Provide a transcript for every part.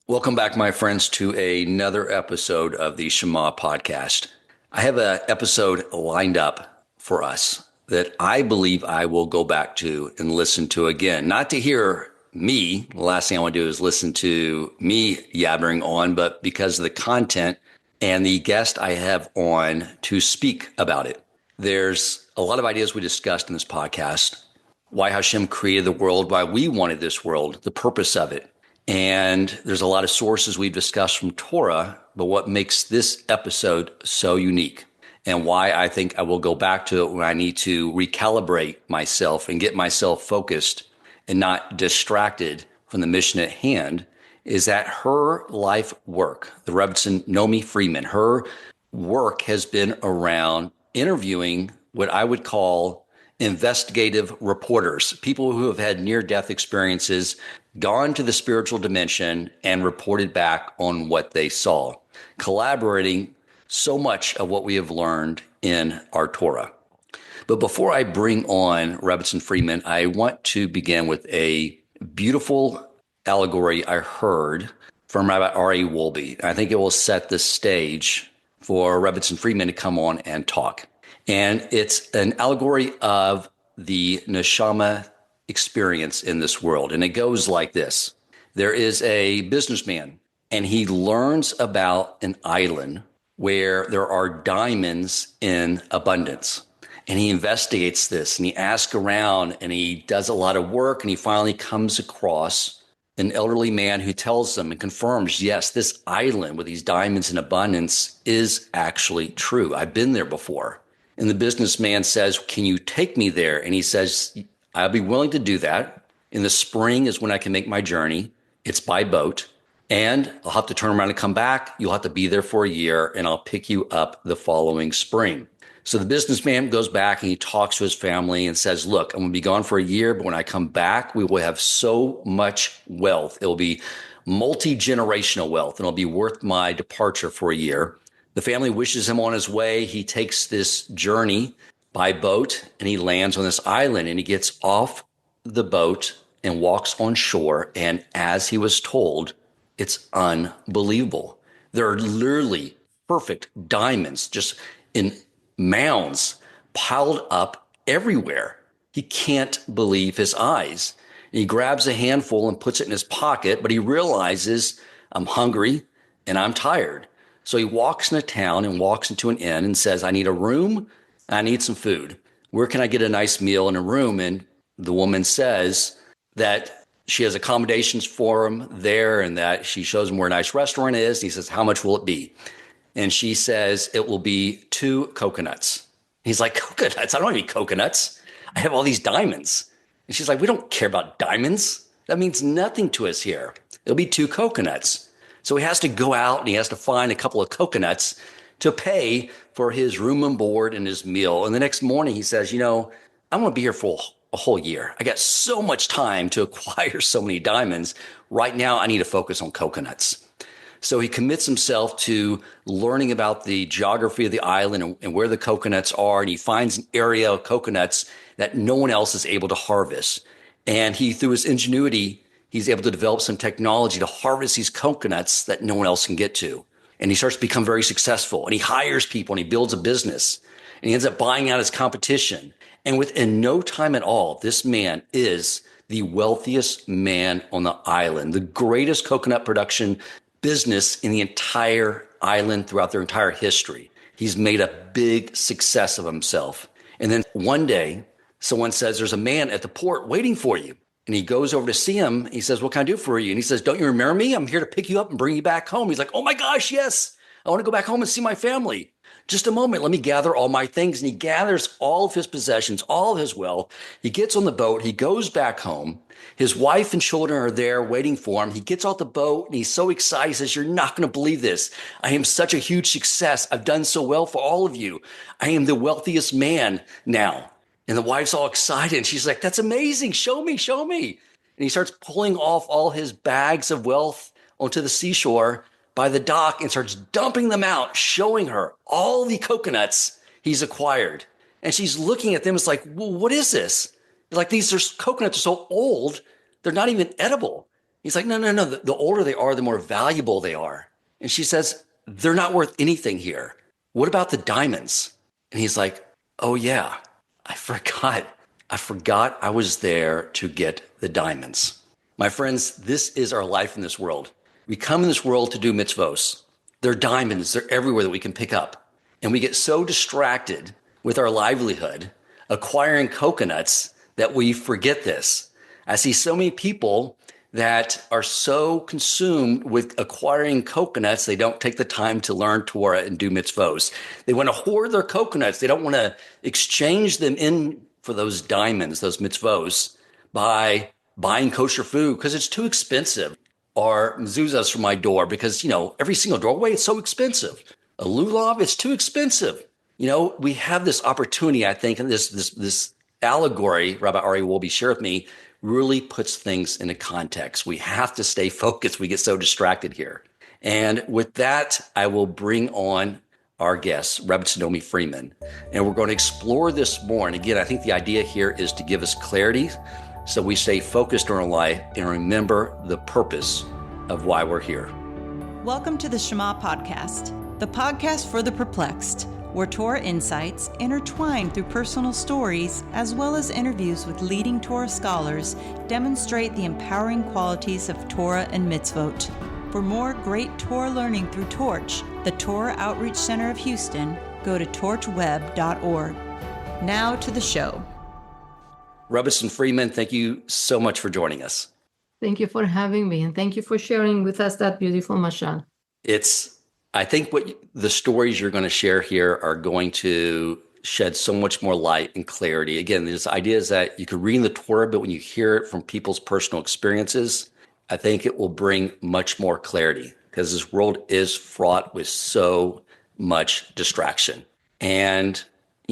Welcome back, my friends, to another episode of the Shema podcast. I have an episode lined up for us that I believe I will go back to and listen to again. Not to hear me. The last thing I want to do is listen to me yabbering on, but because of the content and the guest I have on to speak about it. There's a lot of ideas we discussed in this podcast. Why Hashem created the world, why we wanted this world, the purpose of it. And there's a lot of sources we've discussed from Torah, but what makes this episode so unique and why I think I will go back to it when I need to recalibrate myself and get myself focused and not distracted from the mission at hand is that her life work, the Rebbetzin Nomi Freeman, her work has been around interviewing what I would call investigative reporters, people who have had near-death experiences, gone to the spiritual dimension, and reported back on what they saw, collaborating so much of what we have learned in our Torah. But before I bring on Rebbetzin Freeman, I want to begin with a beautiful allegory I heard from Rabbi R.A. Wolbe. I think it will set the stage for Rebbetzin Freeman to come on and talk. And it's an allegory of the neshama experience in this world. And it goes like this. There is a businessman, and he learns about an island where there are diamonds in abundance. And he investigates this, and he asks around, and he does a lot of work, and he finally comes across an elderly man who tells them and confirms, yes, this island with these diamonds in abundance is actually true. I've been there before. And the businessman says, can you take me there? And he says, I'll be willing to do that. In the spring is when I can make my journey. It's by boat. And I'll have to turn around and come back. You'll have to be there for a year, and I'll pick you up the following spring. So the businessman goes back and he talks to his family and says, look, I'm going to be gone for a year, but when I come back, we will have so much wealth. It will be multi-generational wealth, and it'll be worth my departure for a year. The family wishes him on his way. He takes this journey by boat, and he lands on this island, and he gets off the boat and walks on shore. And as he was told, it's unbelievable. There are literally perfect diamonds just in mounds piled up everywhere. He can't believe his eyes. And he grabs a handful and puts it in his pocket, but he realizes, I'm hungry and I'm tired. So he walks into town and walks into an inn and says, I need a room. I need some food. Where can I get a nice meal in a room? And the woman says that she has accommodations for him there and that she shows him where a nice restaurant is. He says, how much will it be? And she says, it will be 2 coconuts. He's like, coconuts? I don't have any coconuts. I have all these diamonds. And she's like, we don't care about diamonds. That means nothing to us here. It'll be 2 coconuts. So he has to go out and he has to find a couple of coconuts to pay for his room and board and his meal. And the next morning he says, I'm going to be here for a whole year. I got so much time to acquire so many diamonds. Right now, I need to focus on coconuts. So he commits himself to learning about the geography of the island and where the coconuts are. And he finds an area of coconuts that no one else is able to harvest. And he, through his ingenuity, he's able to develop some technology to harvest these coconuts that no one else can get to. And he starts to become very successful, and he hires people and he builds a business, and he ends up buying out his competition. And within no time at all, this man is the wealthiest man on the island, the greatest coconut production business in the entire island throughout their entire history. He's made a big success of himself. And then one day, someone says, there's a man at the port waiting for you. And he goes over to see him. He says, what can I do for you? And he says, don't you remember me? I'm here to pick you up and bring you back home. He's like, oh my gosh, yes. I want to go back home and see my family. Just a moment. Let me gather all my things. And he gathers all of his possessions, all of his wealth. He gets on the boat. He goes back home. His wife and children are there waiting for him. He gets off the boat and he's so excited. He says, you're not going to believe this. I am such a huge success. I've done so well for all of you. I am the wealthiest man now. And the wife's all excited. And she's like, that's amazing. Show me, show me. And he starts pulling off all his bags of wealth onto the seashore by the dock and starts dumping them out, showing her all the coconuts he's acquired. And she's looking at them. It's like, well, what is this? Like, these coconuts are so old, they're not even edible. He's like, no. The older they are, the more valuable they are. And she says, they're not worth anything here. What about the diamonds? And he's like, oh yeah, I forgot. I was there to get the diamonds. My friends, this is our life in this world. We come in this world to do mitzvos. They're diamonds. They're everywhere that we can pick up. And we get so distracted with our livelihood, acquiring coconuts, that we forget this. I see so many people that are so consumed with acquiring coconuts, they don't take the time to learn Torah and do mitzvos. They want to hoard their coconuts. They don't want to exchange them in for those diamonds, those mitzvos, by buying kosher food because it's too expensive, or mezuzahs for my door because, every single doorway, it's so expensive. A lulav, it's too expensive. We have this opportunity, I think, and this allegory Rabbi Ari Wolbe shared with me really puts things into context. We have to stay focused. We get so distracted here. And with that, I will bring on our guest, Rebbetzin Nomi Freeman. And we're going to explore this more. And again, I think the idea here is to give us clarity so we stay focused on our life and remember the purpose of why we're here. Welcome to the Shema Podcast, the podcast for the perplexed, where Torah insights, intertwined through personal stories, as well as interviews with leading Torah scholars, demonstrate the empowering qualities of Torah and mitzvot. For more great Torah learning through Torch, the Torah Outreach Center of Houston, go to torchweb.org. Now to the show. Rebbetzin Freeman, thank you so much for joining us. Thank you for having me, and thank you for sharing with us that beautiful mashal. I think what the stories you're going to share here are going to shed so much more light and clarity. Again, this idea is that you can read in the Torah, but when you hear it from people's personal experiences, I think it will bring much more clarity because this world is fraught with so much distraction. And,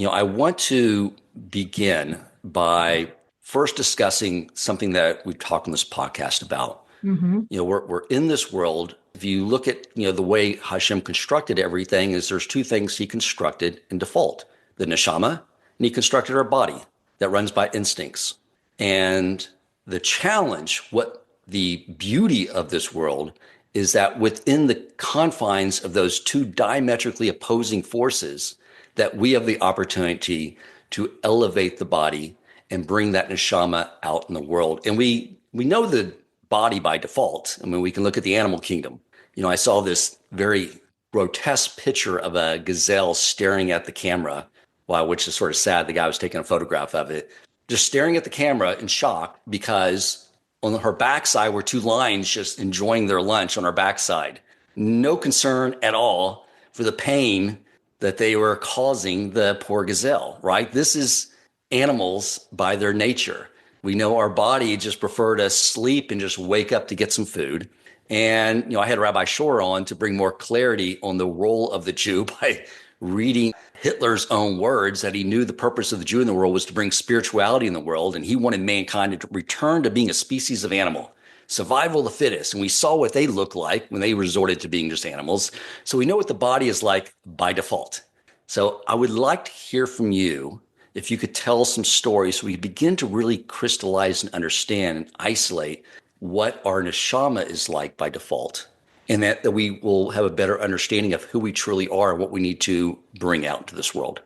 I want to begin by first discussing something that we've talked on this podcast about. Mm-hmm. We're in this world. If you look at, the way Hashem constructed everything, is there's two things he constructed in default, the neshama, and he constructed our body that runs by instincts. And the challenge, what the beauty of this world is that within the confines of those two diametrically opposing forces, that we have the opportunity to elevate the body and bring that neshama out in the world. And we know the body by default. I mean, we can look at the animal kingdom. I saw this very grotesque picture of a gazelle staring at the camera, which is sort of sad. The guy was taking a photograph of it, just staring at the camera in shock because on her backside were two lions just enjoying their lunch on her backside. No concern at all for the pain that they were causing the poor gazelle, right? This is animals by their nature. We know our body just prefer to sleep and just wake up to get some food. And, I had Rabbi Shor on to bring more clarity on the role of the Jew by reading Hitler's own words that he knew the purpose of the Jew in the world was to bring spirituality in the world. And he wanted mankind to return to being a species of animal, survival of the fittest. And we saw what they looked like when they resorted to being just animals. So we know what the body is like by default. So I would like to hear from you if you could tell some stories so we begin to really crystallize and understand and isolate what our neshama is like by default, and that we will have a better understanding of who we truly are and what we need to bring out into this world.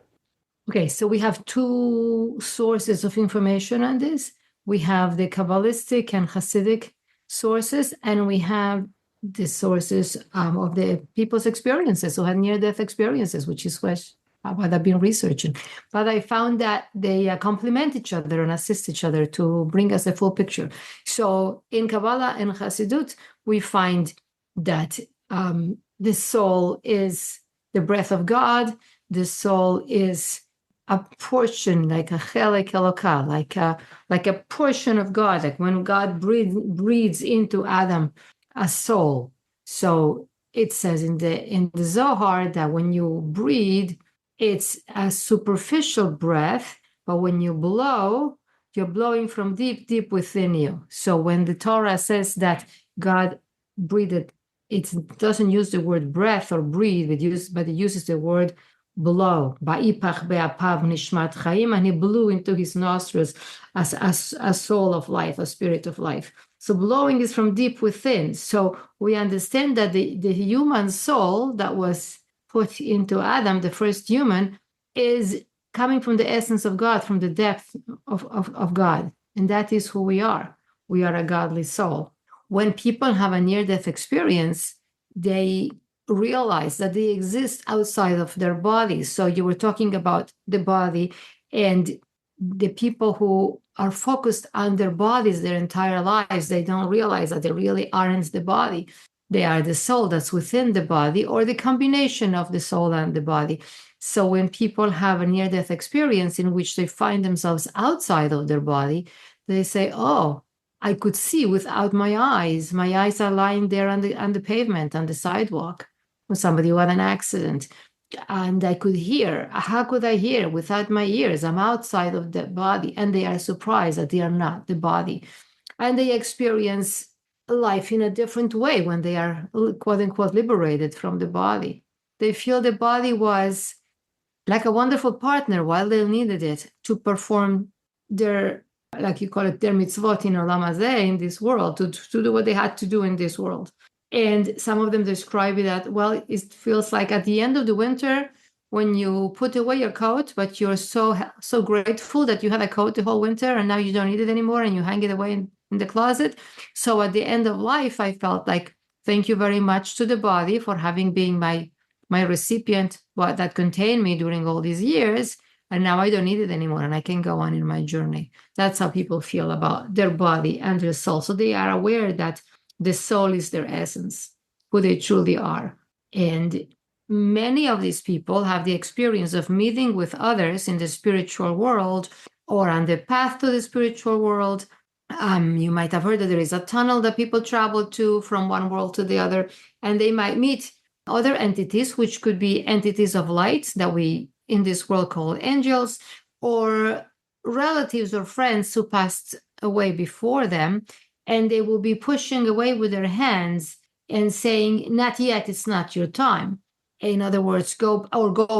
Okay, so we have two sources of information on this. We have the Kabbalistic and Hasidic sources, and we have the sources of the people's experiences who had near-death experiences, which is what I've been researching. But I found that they complement each other and assist each other to bring us a full picture. So in Kabbalah and Hasidut, we find that the soul is the breath of God. The soul is a portion, like a chelek elokah, like a portion of God, like when God breathes into Adam a soul. So it says in the Zohar that when you breathe, it's a superficial breath, but when you blow, you're blowing from deep, deep within you. So when the Torah says that God breathed, it doesn't use the word breath or breathe, but it uses the word blow. Ba'ipach be'apav nishmat chayim, and he blew into his nostrils as a soul of life, a spirit of life. So blowing is from deep within. So we understand that the human soul that was put into Adam, the first human, is coming from the essence of God, from the depth of God. And that is who we are. We are a godly soul. When people have a near-death experience, they realize that they exist outside of their bodies. So you were talking about the body, and the people who are focused on their bodies their entire lives, they don't realize that they really aren't the body. They are the soul that's within the body, or the combination of the soul and the body. So when people have a near-death experience in which they find themselves outside of their body, they say, oh, I could see without my eyes. My eyes are lying there on the pavement, on the sidewalk, with somebody who had an accident. And I could hear. How could I hear without my ears? I'm outside of the body. And they are surprised that they are not the body. And they experience life in a different way when they are, quote unquote, liberated from the body. They feel the body was like a wonderful partner while they needed it to perform their, like you call it, their mitzvot in olam hazeh, in this world, to do what they had to do in this world. And some of them describe it that, well, it feels like at the end of the winter, when you put away your coat, but you're so grateful that you had a coat the whole winter and now you don't need it anymore and you hang it away in the closet. So at the end of life, I felt like, thank you very much to the body for having been my recipient, that contained me during all these years. And now I don't need it anymore and I can go on in my journey. That's how people feel about their body and their soul. So they are aware that the soul is their essence, who they truly are. And many of these people have the experience of meeting with others in the spiritual world or on the path to the spiritual world. You might have heard that there is a tunnel that people travel to from one world to the other, and they might meet other entities, which could be entities of light that we in this world call angels, or relatives or friends who passed away before them. And they will be pushing away with their hands and saying, not yet, it's not your time. In other words, go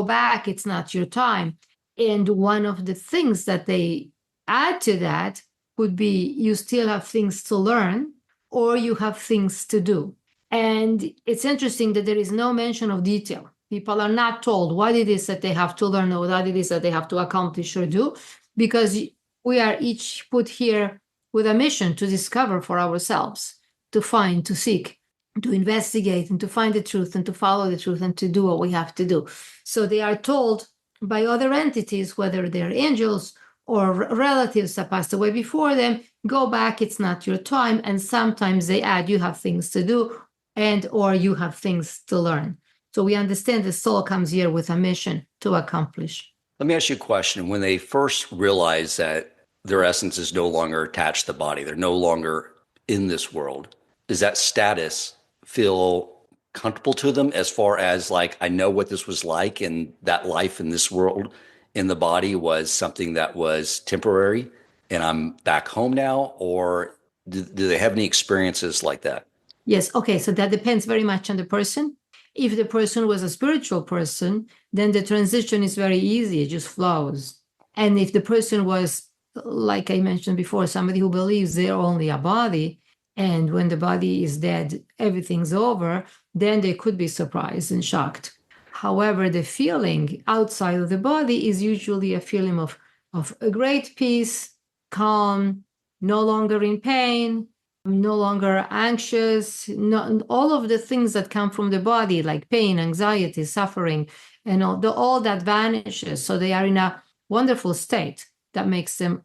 back, it's not your time. And one of the things that they add to that would be, you still have things to learn, or you have things to do. And it's interesting that there is no mention of detail. People are not told what it is that they have to learn or what it is that they have to accomplish or do, because we are each put here with a mission to discover for ourselves, to find, to seek, to investigate, and to find the truth, and to follow the truth, and to do what we have to do. So they are told by other entities, whether they're angels or relatives that passed away before them, go back, it's not your time. And sometimes they add, you have things to do, and or you have things to learn. So we understand the soul comes here with a mission to accomplish. Let me ask you a question. When they first realize that their essence is no longer attached to the body, they're no longer in this world, does that status feel comfortable to them as far as like, I know what this was like, and that life in this world in the body was something that was temporary and I'm back home now? Or do they have any experiences like that? Yes. Okay. So that depends very much on the person. If the person was a spiritual person, then the transition is very easy. It just flows. And if the person was, like I mentioned before, somebody who believes they're only a body, and when the body is dead, everything's over, then they could be surprised and shocked. However, the feeling outside of the body is usually a feeling of a great peace, calm, no longer in pain, no longer anxious, all of the things that come from the body, like pain, anxiety, suffering, and all that vanishes. So they are in a wonderful state that makes them,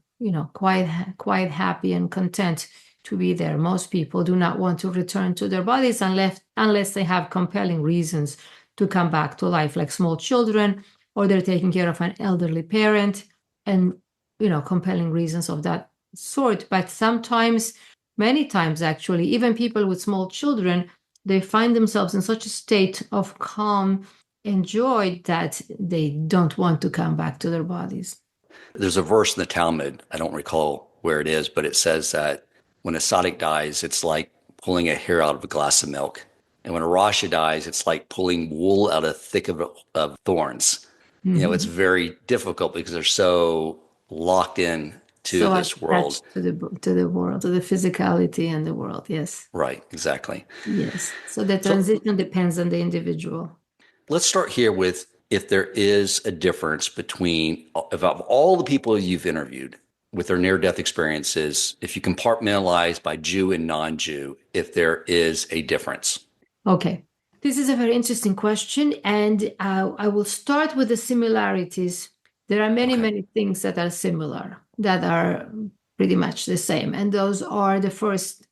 quite happy and content to be there. Most people do not want to return to their bodies unless they have compelling reasons to come back to life, like small children, or they're taking care of an elderly parent, and compelling reasons of that sort. But sometimes, many times actually, even people with small children, they find themselves in such a state of calm and joy that they don't want to come back to their bodies. There's a verse in the Talmud, I don't recall where it is, but it says that when a tzaddik dies, it's like pulling a hair out of a glass of milk. And when a rasha dies, it's like pulling wool out of thick of thorns. Mm-hmm. It's very difficult because they're so locked in to So this world. attached to the world, to the physicality and the world. Yes. Right, exactly. Yes. So the So transition depends on the individual. let's start here with if there is a difference between, of all the people you've interviewed with their near-death experiences, if you compartmentalize by Jew and non-Jew, if there is a difference. Okay. This is a very interesting question, and I will start with the similarities. There are many, Okay. many things that are similar, that are pretty much the same, and those are the first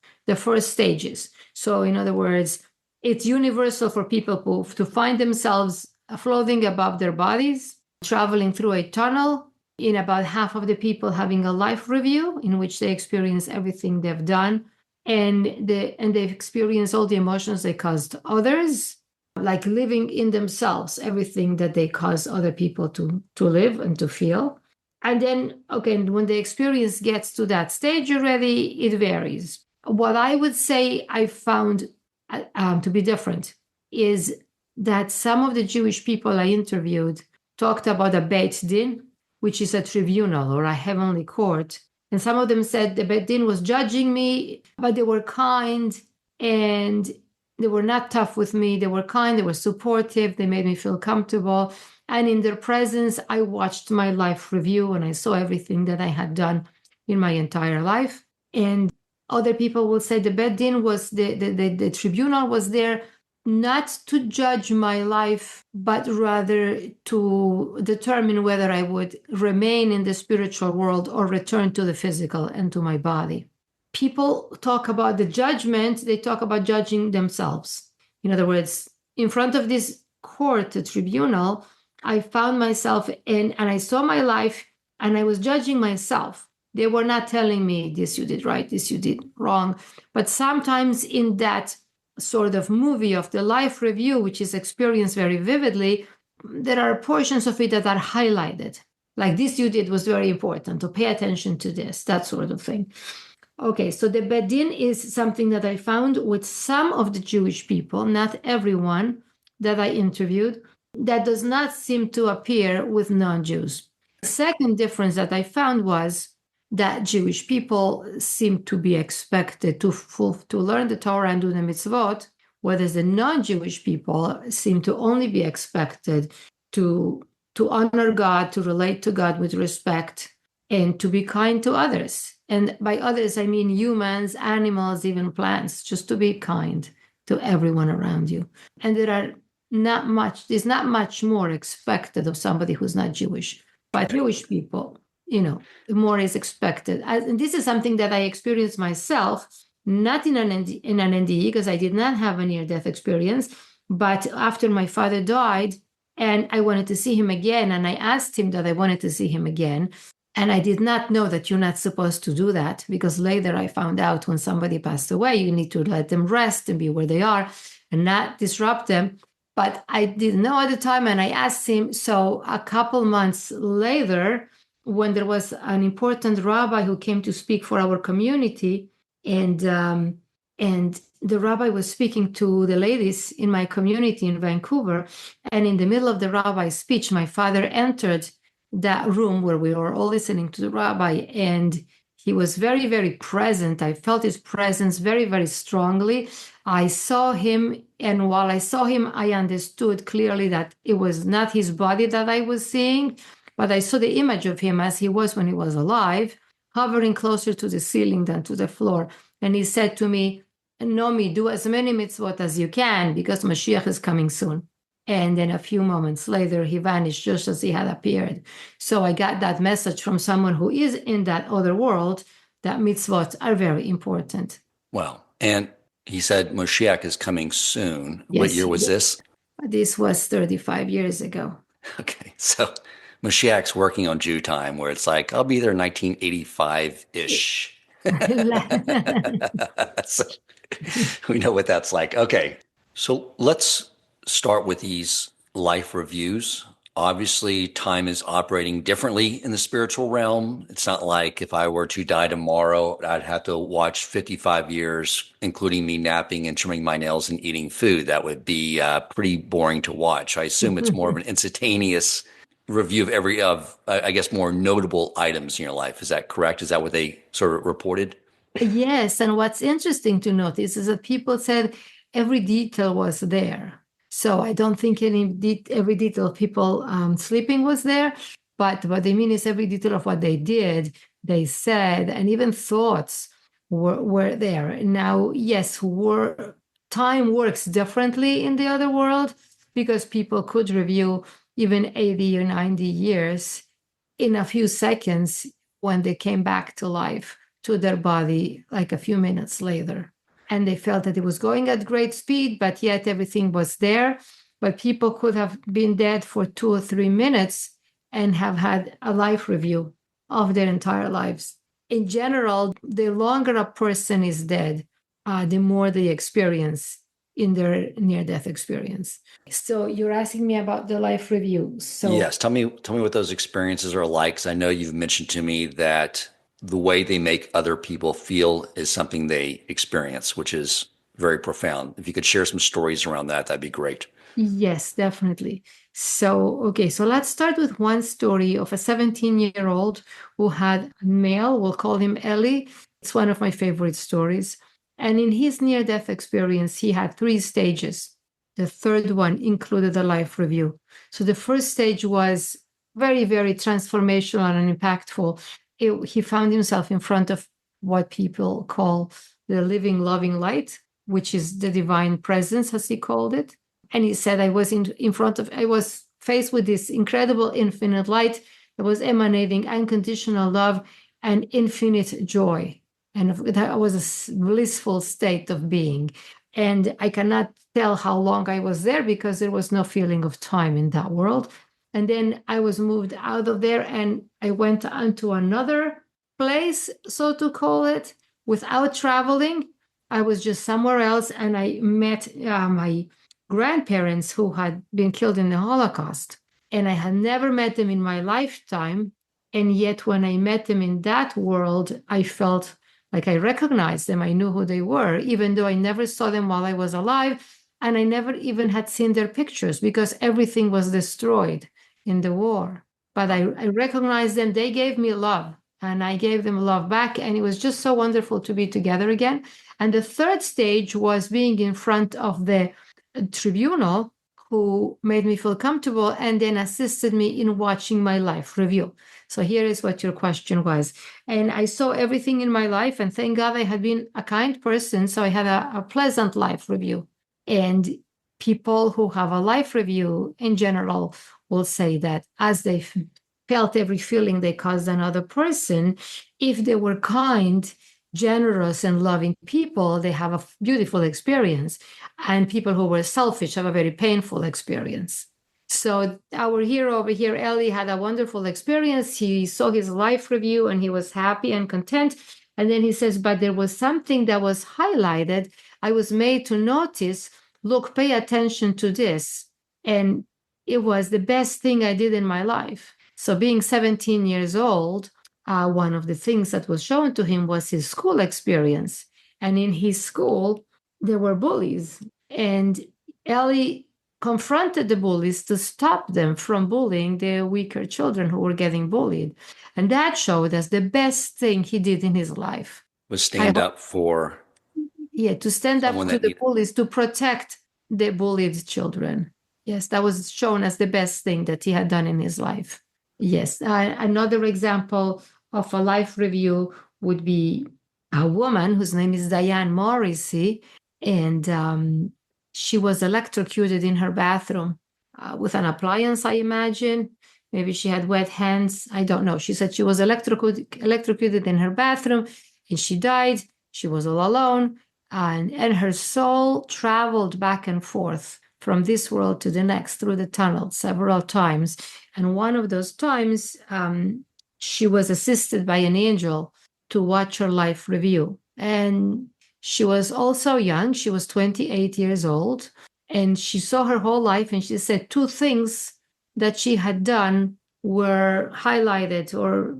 stages. So, in other words, it's universal for people to find themselves floating above their bodies, traveling through a tunnel, in about half of the people having a life review in which they experience everything they've done, and they experience all the emotions they caused others, like living in themselves everything that they cause other people to live and to feel. And then, okay, when the experience gets to that stage already, it varies. What I would say I found to be different is that some of the Jewish people I interviewed talked about a Beit Din, which is a tribunal or a heavenly court. And some of them said the Beit Din was judging me, but they were kind and they were not tough with me. They were kind, they were supportive, they made me feel comfortable. And in their presence, I watched my life review and I saw everything that I had done in my entire life. And other people will say the Beit Din was the tribunal was there not to judge my life, but rather to determine whether I would remain in the spiritual world or return to the physical and to my body. People talk about the judgment, they talk about judging themselves. In other words, in front of this court, the tribunal, I found myself and I saw my life and I was judging myself. They were not telling me this you did right, this you did wrong. But sometimes in that sort of movie of the life review, which is experienced very vividly, there are portions of it that are highlighted. Like this you did was very important, to pay attention to this, that sort of thing. Okay, so the Beit Din is something that I found with some of the Jewish people, not everyone that I interviewed, that does not seem to appear with non-Jews. The second difference that I found was that Jewish people seem to be expected to learn the Torah and do the mitzvot, whereas the non-Jewish people seem to only be expected to honor God, to relate to God with respect, and to be kind to others. And by others, I mean humans, animals, even plants, just to be kind to everyone around you. And there's not much more expected of somebody who's not Jewish. But Jewish people, more is expected. And this is something that I experienced myself, not in an NDE, because I did not have a near-death experience, but after my father died, and I wanted to see him again, and I asked him that I wanted to see him again, and I did not know that you're not supposed to do that, because later I found out when somebody passed away, you need to let them rest and be where they are and not disrupt them. But I didn't know at the time, and I asked him. So a couple months later, when there was an important rabbi who came to speak for our community, and the rabbi was speaking to the ladies in my community in Vancouver, and in the middle of the rabbi's speech, my father entered that room where we were all listening to the rabbi, and he was very, very present. I felt his presence very, very strongly. I saw him, and while I saw him, I understood clearly that it was not his body that I was seeing, but I saw the image of him as he was when he was alive, hovering closer to the ceiling than to the floor. And he said to me, Nomi, do as many mitzvot as you can because Mashiach is coming soon. And then a few moments later, he vanished just as he had appeared. So I got that message from someone who is in that other world that mitzvot are very important. Wow. And he said Mashiach is coming soon. Yes. What year was this? This was 35 years ago. Okay. So Mashiach's working on Jew time, where it's like, I'll be there 1985-ish. So we know what that's like. Okay. So let's start with these life reviews. Obviously, time is operating differently in the spiritual realm. It's not like if I were to die tomorrow, I'd have to watch 55 years, including me napping and trimming my nails and eating food. That would be pretty boring to watch. I assume it's more of an instantaneous review of every I guess more notable items in your life. Is that correct? Is that what they sort of reported? Yes, and what's interesting to notice is that people said every detail was there. So I don't think every detail of people sleeping was there, but what they mean is every detail of what they did, they said, and even thoughts were there. Now, yes, time works differently in the other world because people could review even 80 or 90 years in a few seconds when they came back to life, to their body, like a few minutes later. And they felt that it was going at great speed, but yet everything was there. But people could have been dead for 2 or 3 minutes and have had a life review of their entire lives. In general, the longer a person is dead, the more they experience in their near-death experience. So you're asking me about the life review. So yes, tell me what those experiences are like. 'Cause I know you've mentioned to me that the way they make other people feel is something they experience, which is very profound. If you could share some stories around that, that'd be great. yes, definitely. So let's start with one story of a 17-year-old who had a male, we'll call him Eli. It's one of my favorite stories. And in his near-death experience, he had 3 stages. The third one included a life review. So the first stage was very, very transformational and impactful. He found himself in front of what people call the living, loving light, which is the divine presence, as he called it. And he said, I was faced with this incredible infinite light that was emanating unconditional love and infinite joy. And that was a blissful state of being. And I cannot tell how long I was there because there was no feeling of time in that world. And then I was moved out of there and I went on to another place, so to call it, without traveling. I was just somewhere else and I met my grandparents who had been killed in the Holocaust. And I had never met them in my lifetime. And yet when I met them in that world, I felt like I recognized them. I knew who they were, even though I never saw them while I was alive. And I never even had seen their pictures because everything was destroyed in the war. But I recognized them. They gave me love and I gave them love back. And it was just so wonderful to be together again. And the third stage was being in front of the tribunal who made me feel comfortable and then assisted me in watching my life review. So here is what your question was. And I saw everything in my life, and thank God I had been a kind person, so I had a pleasant life review. And people who have a life review in general will say that as they felt every feeling they caused another person, if they were kind, generous, and loving people, they have a beautiful experience. And people who were selfish have a very painful experience. So our hero over here, Eli, had a wonderful experience. He saw his life review and he was happy and content. And then he says, but there was something that was highlighted. I was made to notice, look, pay attention to this. And it was the best thing I did in my life. So being 17 years old, one of the things that was shown to him was his school experience. And in his school, there were bullies. And Eli confronted the bullies to stop them from bullying the weaker children who were getting bullied. And that showed us the best thing he did in his life. Was stand up for to stand up to the bullies, to protect the bullied children. Yes, that was shown as the best thing that he had done in his life. Yes, another example of a life review would be a woman whose name is Diane Morrissey, and she was electrocuted in her bathroom with an appliance, I imagine. Maybe she had wet hands. I don't know. She said she was electrocuted in her bathroom and she died. She was all alone. And her soul traveled back and forth from this world to the next through the tunnel several times. And one of those times, she was assisted by an angel to watch her life review. And she was also young. She was 28 years old. And she saw her whole life. And she said 2 things that she had done were highlighted or,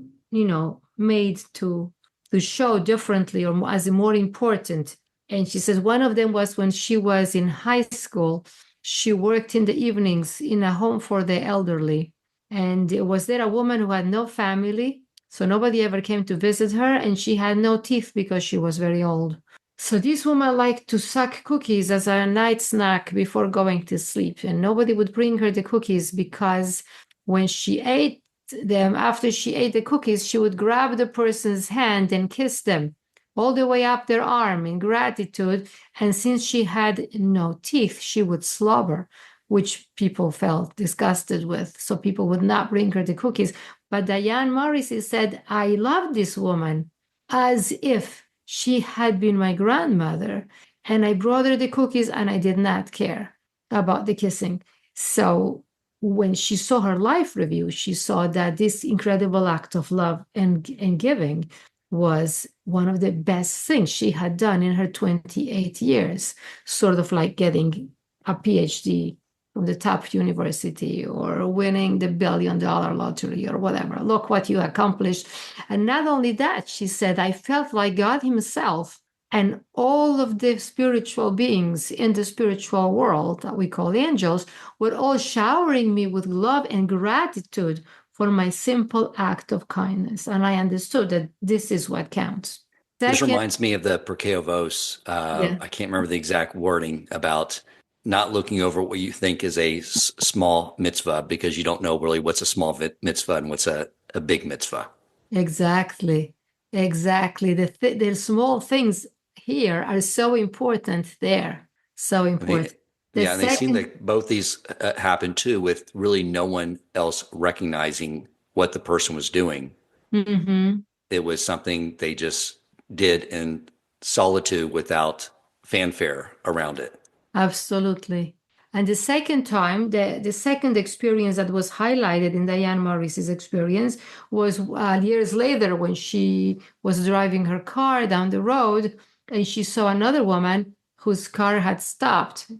made to show differently or as more important. And she says one of them was when she was in high school, she worked in the evenings in a home for the elderly. And was there a woman who had no family, so nobody ever came to visit her, and she had no teeth because she was very old. So this woman liked to suck cookies as a night snack before going to sleep, and nobody would bring her the cookies because when she ate them, after she ate the cookies, she would grab the person's hand and kiss them all the way up their arm in gratitude. And since she had no teeth, she would slobber, which people felt disgusted with. So people would not bring her the cookies. But Diane Morrissey said, I love this woman as if she had been my grandmother. And I brought her the cookies and I did not care about the kissing. So when she saw her life review, she saw that this incredible act of love and giving was one of the best things she had done in her 28 years, sort of like getting a PhD from the top university or winning the $1 billion lottery or whatever. Look what you accomplished. And not only that, she said, I felt like God himself and all of the spiritual beings in the spiritual world that we call angels were all showering me with love and gratitude for my simple act of kindness. And I understood that this is what counts. This reminds me of the Perkei Avos. Yeah. I can't remember the exact wording about not looking over what you think is a small mitzvah because you don't know really what's a small mitzvah and what's a big mitzvah. Exactly. The small things here are so important there. So important. And they seem like both these happen too with really no one else recognizing what the person was doing. Mm-hmm. It was something they just did in solitude without fanfare around it. Absolutely. And the second time, the second experience that was highlighted in Diane Morris's experience was years later when she was driving her car down the road and she saw another woman whose car had stopped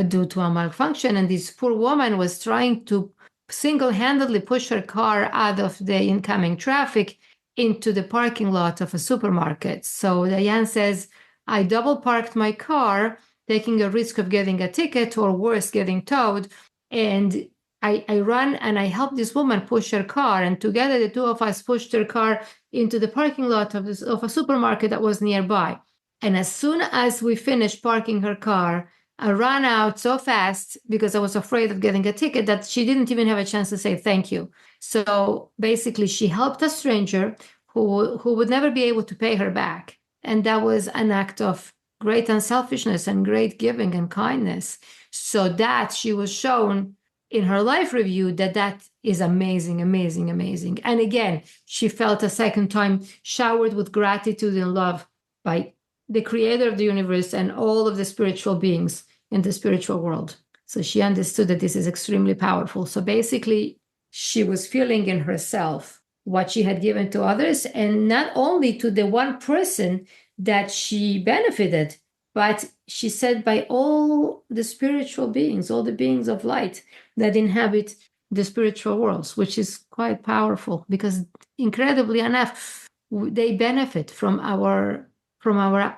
due to a malfunction. And this poor woman was trying to single-handedly push her car out of the incoming traffic into the parking lot of a supermarket. So Diane says, I double parked my car, taking a risk of getting a ticket or worse, getting towed. And I ran and I helped this woman push her car. And together, the two of us pushed her car into the parking lot of a supermarket that was nearby. And as soon as we finished parking her car, I ran out so fast because I was afraid of getting a ticket that she didn't even have a chance to say thank you. So basically, she helped a stranger who would never be able to pay her back. And that was an act of great unselfishness and great giving and kindness. So that she was shown in her life review that is amazing, amazing, amazing. And again, she felt a second time showered with gratitude and love by the creator of the universe and all of the spiritual beings in the spiritual world. So she understood that this is extremely powerful. So basically, she was feeling in herself what she had given to others, and not only to the one person that she benefited, but she said by all the spiritual beings, all the beings of light that inhabit the spiritual worlds, which is quite powerful because incredibly enough, they benefit from our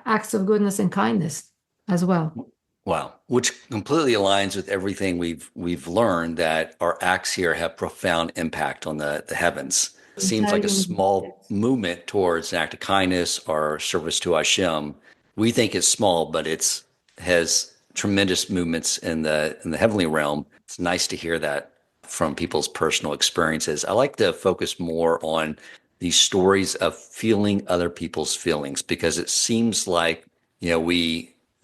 acts of goodness and kindness as well. Wow, which completely aligns with everything we've learned, that our acts here have profound impact on the heavens. It seems like a small movement towards an act of kindness or service to Hashem. We think it's small, but it's has tremendous movements in the heavenly realm. It's nice to hear that from people's personal experiences. I like to focus more on these stories of feeling other people's feelings because it seems like,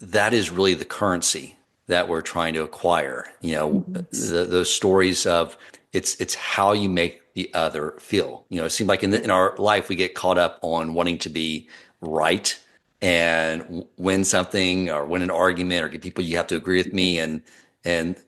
that is really the currency that we're trying to acquire. Those stories of it's how you make the other feel. It seems like in our life we get caught up on wanting to be right and win something or win an argument or get people you have to agree with me, and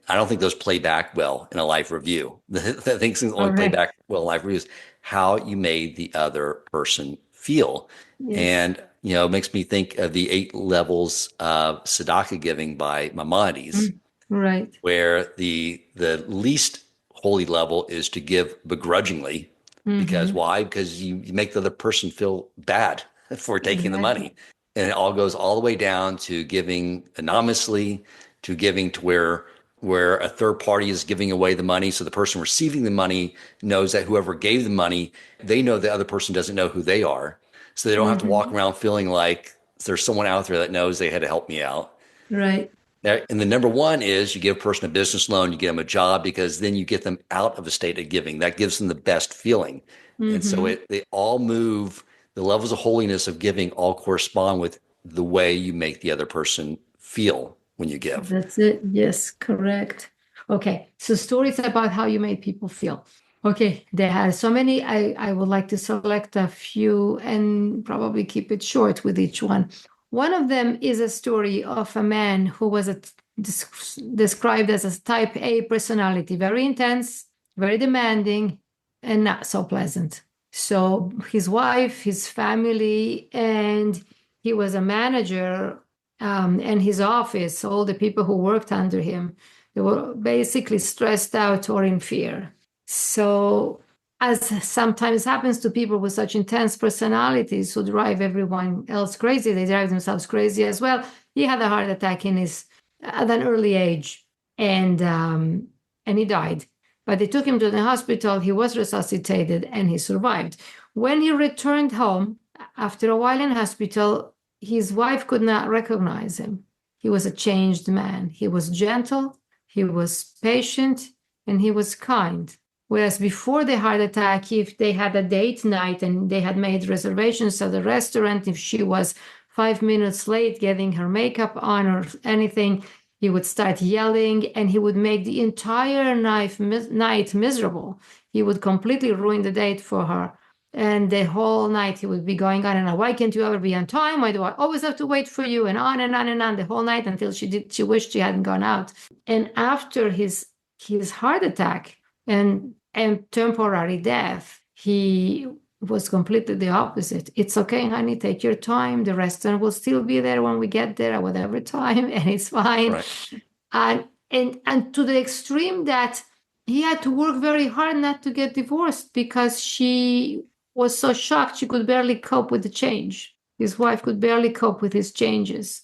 I don't think those play back well in a life review. The things only play back well in life reviews how you made the other person feel. Yes. And it makes me think of the 8 levels of tzedakah giving by Maimonides, right? Where the least holy level is to give begrudgingly. Because why? Because you make the other person feel bad for taking the money. And it all goes all the way down to giving anonymously, to giving to where where a third party is giving away the money. So the person receiving the money knows that whoever gave the money, they know the other person doesn't know who they are. So they don't have to walk around feeling like there's someone out there that knows they had to help me out. Right. And the number one is you give a person a business loan, you get them a job, because then you get them out of a state of giving. That gives them the best feeling. And so they all move, the levels of holiness of giving all correspond with the way you make the other person feel when you give. That's it. Yes, correct. Okay. So stories about how you made people feel. Okay. There are so many. I would like to select a few and probably keep it short with each one. One of them is a story of a man who was described as a type A personality, very intense, very demanding, and not so pleasant. So his wife, his family, and he was a manager, and his office, all the people who worked under him, they were basically stressed out or in fear. So, as sometimes happens to people with such intense personalities who drive everyone else crazy, they drive themselves crazy as well. He had a heart attack at an early age, and he died. But they took him to the hospital. He was resuscitated, and he survived. When he returned home after a while in hospital, his wife could not recognize him. He was a changed man. He was gentle, he was patient, and he was kind. Whereas before the heart attack, if they had a date night and they had made reservations at the restaurant, if she was 5 minutes late getting her makeup on or anything, he would start yelling and he would make the entire night miserable. He would completely ruin the date for her. And the whole night he would be going on and on. Why can't you ever be on time? Why do I always have to wait for you? And on and on and on the whole night until she wished she hadn't gone out. And after his heart attack and temporary death, he was completely the opposite. It's okay, honey, take your time. The restaurant will still be there when we get there at whatever time, and it's fine. Right. And to the extreme that he had to work very hard not to get divorced because she was so shocked she could barely cope with the change. His wife could barely cope with his changes.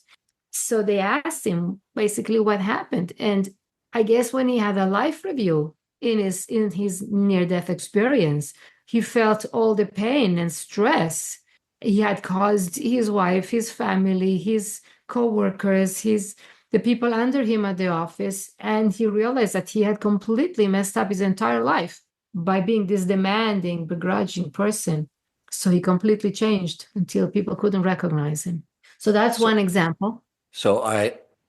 So they asked him basically what happened. And I guess when he had a life review in his near-death experience, he felt all the pain and stress he had caused his wife, his family, his co-workers, the people under him at the office. And he realized that he had completely messed up his entire life by being this demanding, begrudging person. So he completely changed until people couldn't recognize him. So that's one example. So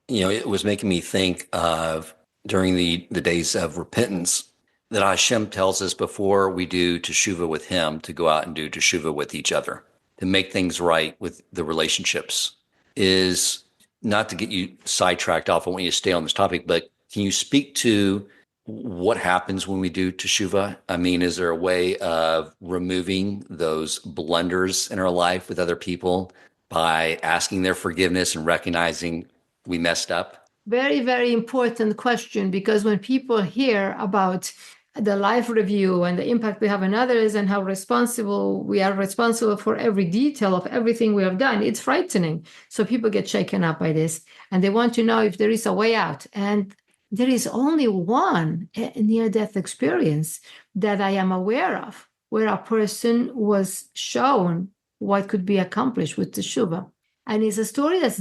it was making me think of during the days of repentance that Hashem tells us before we do teshuvah with him to go out and do teshuvah with each other, to make things right with the relationships. Is not to get you sidetracked off. I want you to stay on this topic, but can you speak to what happens when we do teshuvah? I mean, is there a way of removing those blunders in our life with other people by asking their forgiveness and recognizing we messed up? Very, very important question, because when people hear about the life review and the impact we have on others and how we are responsible for every detail of everything we have done, it's frightening. So people get shaken up by this and they want to know if there is a way out. And there is only one near-death experience that I am aware of where a person was shown what could be accomplished with teshuvah. And it's a story that's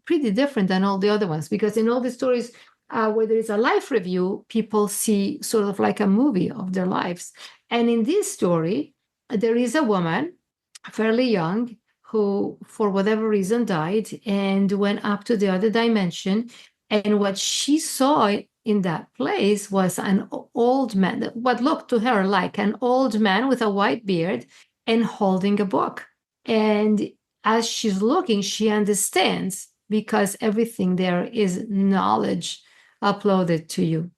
pretty different than all the other ones, because in all the stories where there is a life review, people see sort of like a movie of their lives. And in this story, there is a woman, fairly young, who for whatever reason died and went up to the other dimension. And what she saw in that place was an old man, what looked to her like an old man with a white beard and holding a book. And as she's looking, she understands, because everything there is knowledge uploaded to you.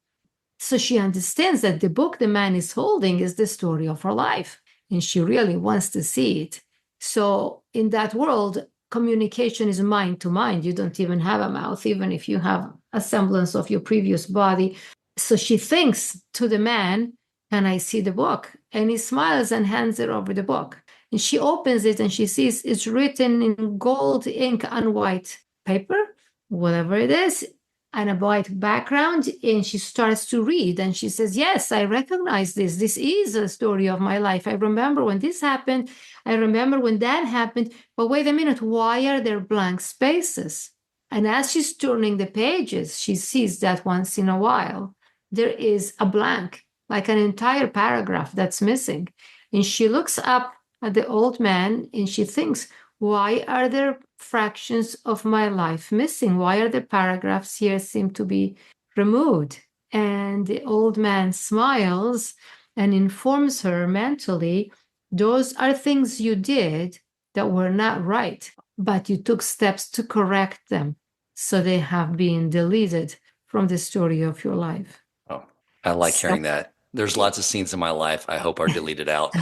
So she understands that the book the man is holding is the story of her life, and she really wants to see it. So in that world, communication is mind to mind. You don't even have a mouth, even if you have a semblance of your previous body. So she thinks to the man, "Can I see the book?" And he smiles and hands her over the book. And she opens it and she sees it's written in gold ink on white paper, whatever it is. and a white background, and she starts to read, and she says, yes, I recognize this. This is a story of my life. I remember when this happened. I remember when that happened. But wait a minute, why are there blank spaces? And as she's turning the pages, she sees that once in a while, there is a blank, like an entire paragraph that's missing. And she looks up at the old man and she thinks, why are there fractions of my life missing? Why are the paragraphs here seem to be removed? And the old man smiles and informs her mentally, those are things you did that were not right, but you took steps to correct them. So they have been deleted from the story of your life. Oh, I like hearing that. There's lots of scenes in my life I hope are deleted out.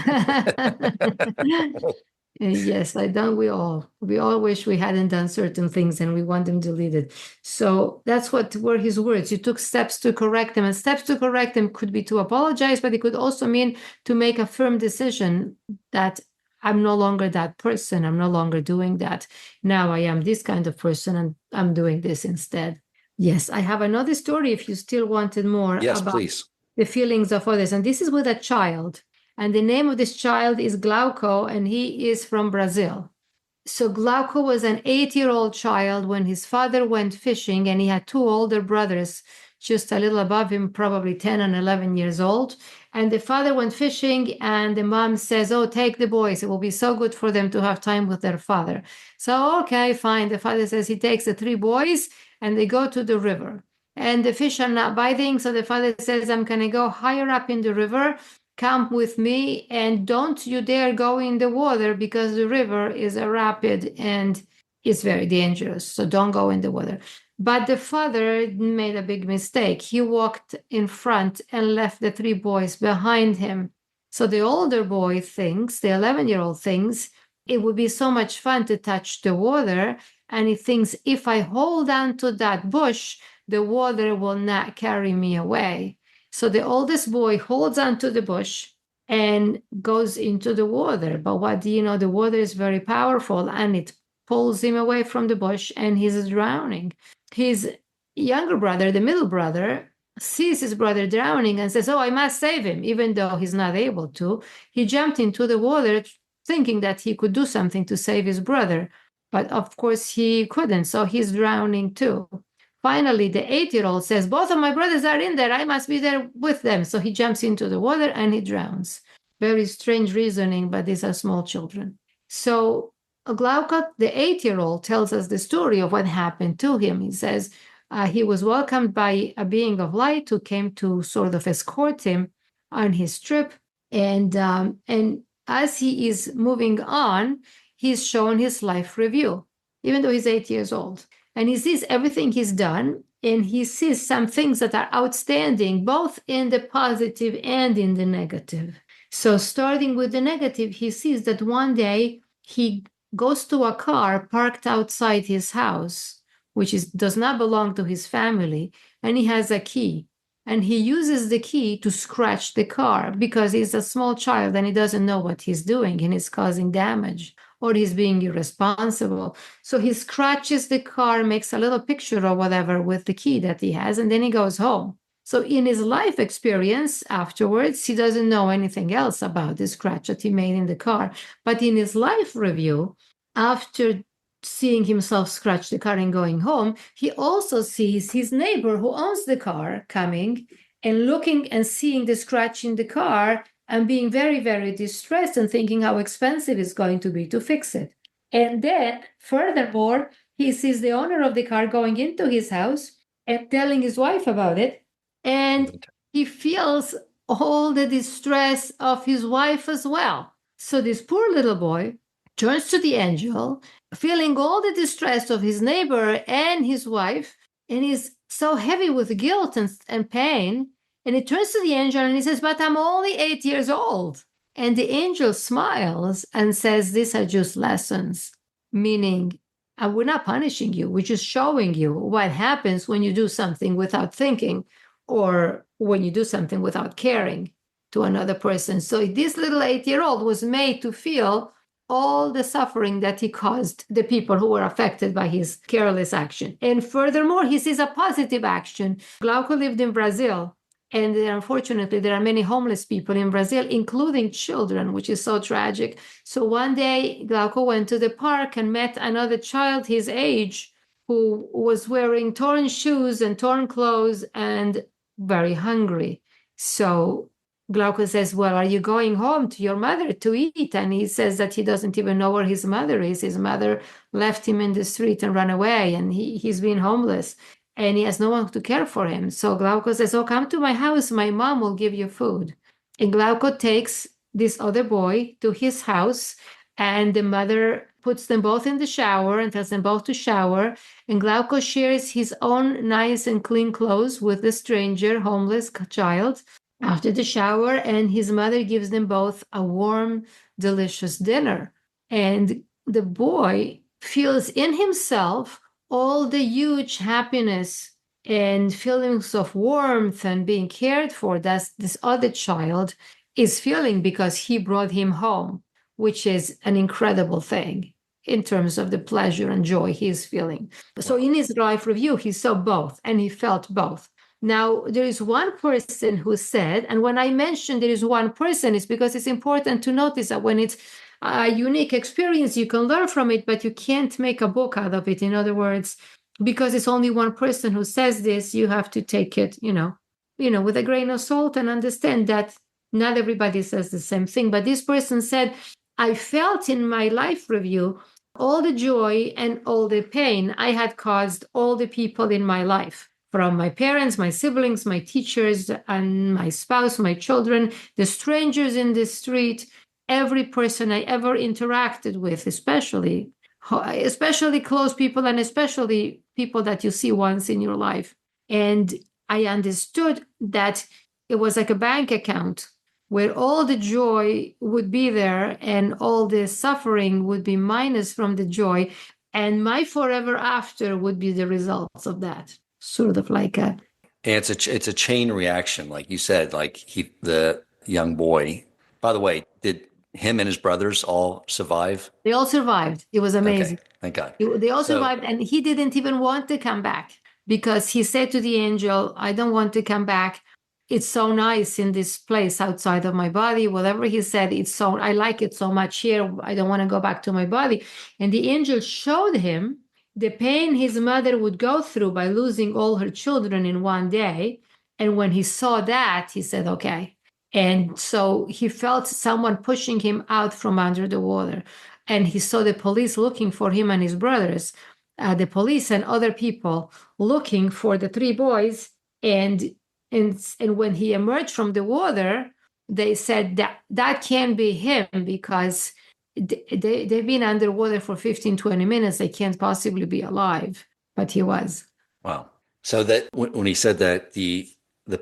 Yes, we all wish we hadn't done certain things and we want them deleted. So that's what were his words. You took steps to correct them, and steps to correct them could be to apologize, but it could also mean to make a firm decision that I'm no longer that person. I'm no longer doing that. Now I am this kind of person and I'm doing this instead. Yes, I have another story if you still wanted more about please. The feelings of others. And this is with a child. And the name of this child is Glauco, and he is from Brazil. So Glauco was an 8-year-old child when his father went fishing, and he had 2 older brothers just a little above him, probably 10 and 11 years old. And the father went fishing, and the mom says, oh, take the boys. It will be so good for them to have time with their father. So, okay, fine. The father says he takes the 3 boys, and they go to the river. And the fish are not biting, so the father says, I'm going to go higher up in the river. Come with me, and don't you dare go in the water because the river is a rapid and it's very dangerous. So don't go in the water. But the father made a big mistake. He walked in front and left the 3 boys behind him. So the older boy thinks, the 11-year-old thinks, it would be so much fun to touch the water. And he thinks, if I hold on to that bush, the water will not carry me away. So the oldest boy holds onto the bush and goes into the water. But what do you know? The water is very powerful and it pulls him away from the bush and he's drowning. His younger brother, the middle brother, sees his brother drowning and says, oh, I must save him, even though he's not able to. He jumped into the water thinking that he could do something to save his brother. But of course he couldn't. So he's drowning too. Finally, the 8-year-old says, both of my brothers are in there. I must be there with them. So he jumps into the water and he drowns. Very strange reasoning, but these are small children. So Glauco, the 8-year-old, tells us the story of what happened to him. He says he was welcomed by a being of light who came to sort of escort him on his trip. And as he is moving on, he's shown his life review, even though he's 8 years old. And he sees everything he's done, and he sees some things that are outstanding, both in the positive and in the negative. So starting with the negative, he sees that one day he goes to a car parked outside his house, which does not belong to his family, and he has a key. And he uses the key to scratch the car because he's a small child and he doesn't know what he's doing and he's causing damage. Or he's being irresponsible. So he scratches the car, makes a little picture or whatever with the key that he has, and then he goes home. So in his life experience afterwards, he doesn't know anything else about the scratch that he made in the car. But in his life review, after seeing himself scratch the car and going home, he also sees his neighbor who owns the car coming and looking and seeing the scratch in the car and being very, very distressed and thinking how expensive it's going to be to fix it. And then, furthermore, he sees the owner of the car going into his house and telling his wife about it. And he feels all the distress of his wife as well. So this poor little boy turns to the angel, feeling all the distress of his neighbor and his wife, and he's so heavy with guilt and pain. And he turns to the angel and he says, but I'm only 8 years old. And the angel smiles and says, these are just lessons, meaning we're not punishing you. We're just showing you what happens when you do something without thinking or when you do something without caring to another person. So this little 8-year-old was made to feel all the suffering that he caused the people who were affected by his careless action. And furthermore, he sees a positive action. Glauco lived in Brazil, and unfortunately, there are many homeless people in Brazil, including children, which is so tragic. So one day, Glauco went to the park and met another child his age who was wearing torn shoes and torn clothes and very hungry. So Glauco says, well, are you going home to your mother to eat? And he says that he doesn't even know where his mother is. His mother left him in the street and ran away, and he's been homeless, and he has no one to care for him. So Glauco says, oh, come to my house. My mom will give you food. And Glauco takes this other boy to his house, and the mother puts them both in the shower and tells them both to shower. And Glauco shares his own nice and clean clothes with the stranger, homeless child after the shower, and his mother gives them both a warm, delicious dinner. And the boy feels in himself all the huge happiness and feelings of warmth and being cared for that this other child is feeling because he brought him home, which is an incredible thing in terms of the pleasure and joy he is feeling. So in his life review, he saw both and he felt both. Now, there is one person who said, and when I mention there is one person, it's because it's important to notice that when it's a unique experience, you can learn from it, but you can't make a book out of it. In other words, because it's only one person who says this, you have to take it, with a grain of salt and understand that not everybody says the same thing. But this person said, I felt in my life review all the joy and all the pain I had caused all the people in my life. From my parents, my siblings, my teachers, and my spouse, my children, the strangers in the street, every person I ever interacted with, especially close people and especially people that you see once in your life. And I understood that it was like a bank account where all the joy would be there and all the suffering would be minus from the joy. And my forever after would be the results of that. Sort of like a... And it's a chain reaction, like you said, like the young boy. By the way, did him and his brothers all survive? They all survived. It was amazing. Okay, thank God. They all survived, and he didn't even want to come back because he said to the angel, I don't want to come back. It's so nice in this place outside of my body. Whatever he said, I like it so much here. I don't want to go back to my body. And the angel showed him the pain his mother would go through by losing all her children in one day. And when he saw that, he said, okay. And so he felt someone pushing him out from under the water. And he saw the police looking for him and his brothers, the police and other people looking for the three boys. And when he emerged from the water, they said that can't be him because they've been underwater for 15, 20 minutes. They can't possibly be alive, but he was. Wow. So that when he said that the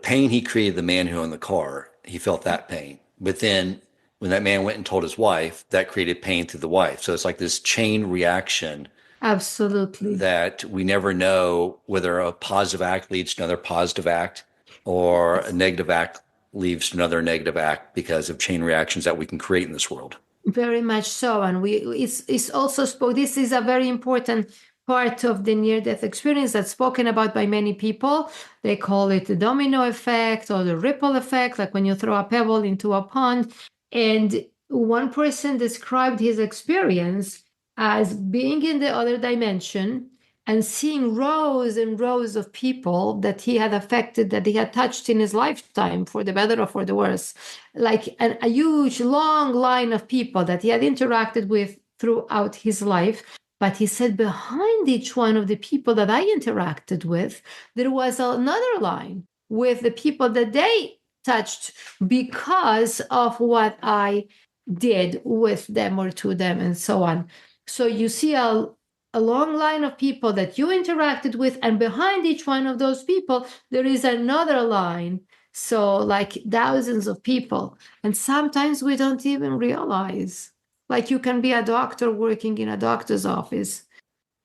pain he created the man who owned the car, he felt that pain. But then when that man went and told his wife, that created pain through the wife. So it's like this chain reaction. Absolutely. That we never know whether a positive act leads to another positive act or a negative act leads to another negative act because of chain reactions that we can create in this world. Very much so. And it's also this is a very important part of the near-death experience that's spoken about by many people. They call it the domino effect or the ripple effect, like when you throw a pebble into a pond. And one person described his experience as being in the other dimension and seeing rows and rows of people that he had affected, that he had touched in his lifetime, for the better or for the worse, like a huge, long line of people that he had interacted with throughout his life. But he said behind each one of the people that I interacted with, there was another line with the people that they touched because of what I did with them or to them and so on. So you see a long line of people that you interacted with, and behind each one of those people, there is another line. So like thousands of people. And sometimes we don't even realize. Like you can be a doctor working in a doctor's office,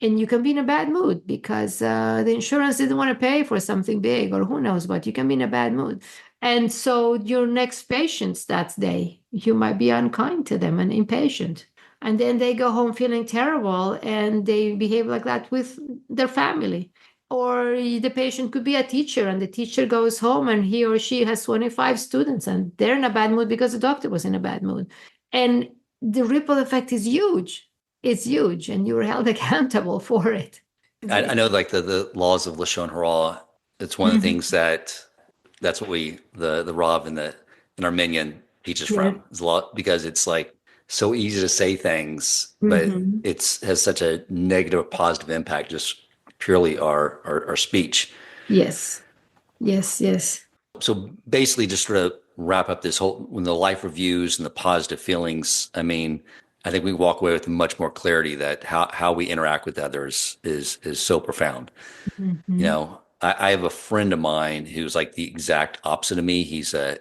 and you can be in a bad mood because the insurance didn't want to pay for something big, or who knows what. You can be in a bad mood. And so your next patients that day, you might be unkind to them and impatient. And then they go home feeling terrible, and they behave like that with their family. Or the patient could be a teacher, and the teacher goes home and he or she has 25 students and they're in a bad mood because the doctor was in a bad mood. And the ripple effect is huge. It's huge, and you're held accountable for it. I know like the laws of Lashon Hara, it's one of the things that's what the Rav and the Armenian teaches from. It's a lot, because it's like so easy to say things, but it's has such a negative or positive impact, just purely our speech. Yes. So basically, just to wrap up this whole, when the life reviews and the positive feelings, I mean, I think we walk away with much more clarity that how we interact with others is so profound. You know, I have a friend of mine who's like the exact opposite of me. He's a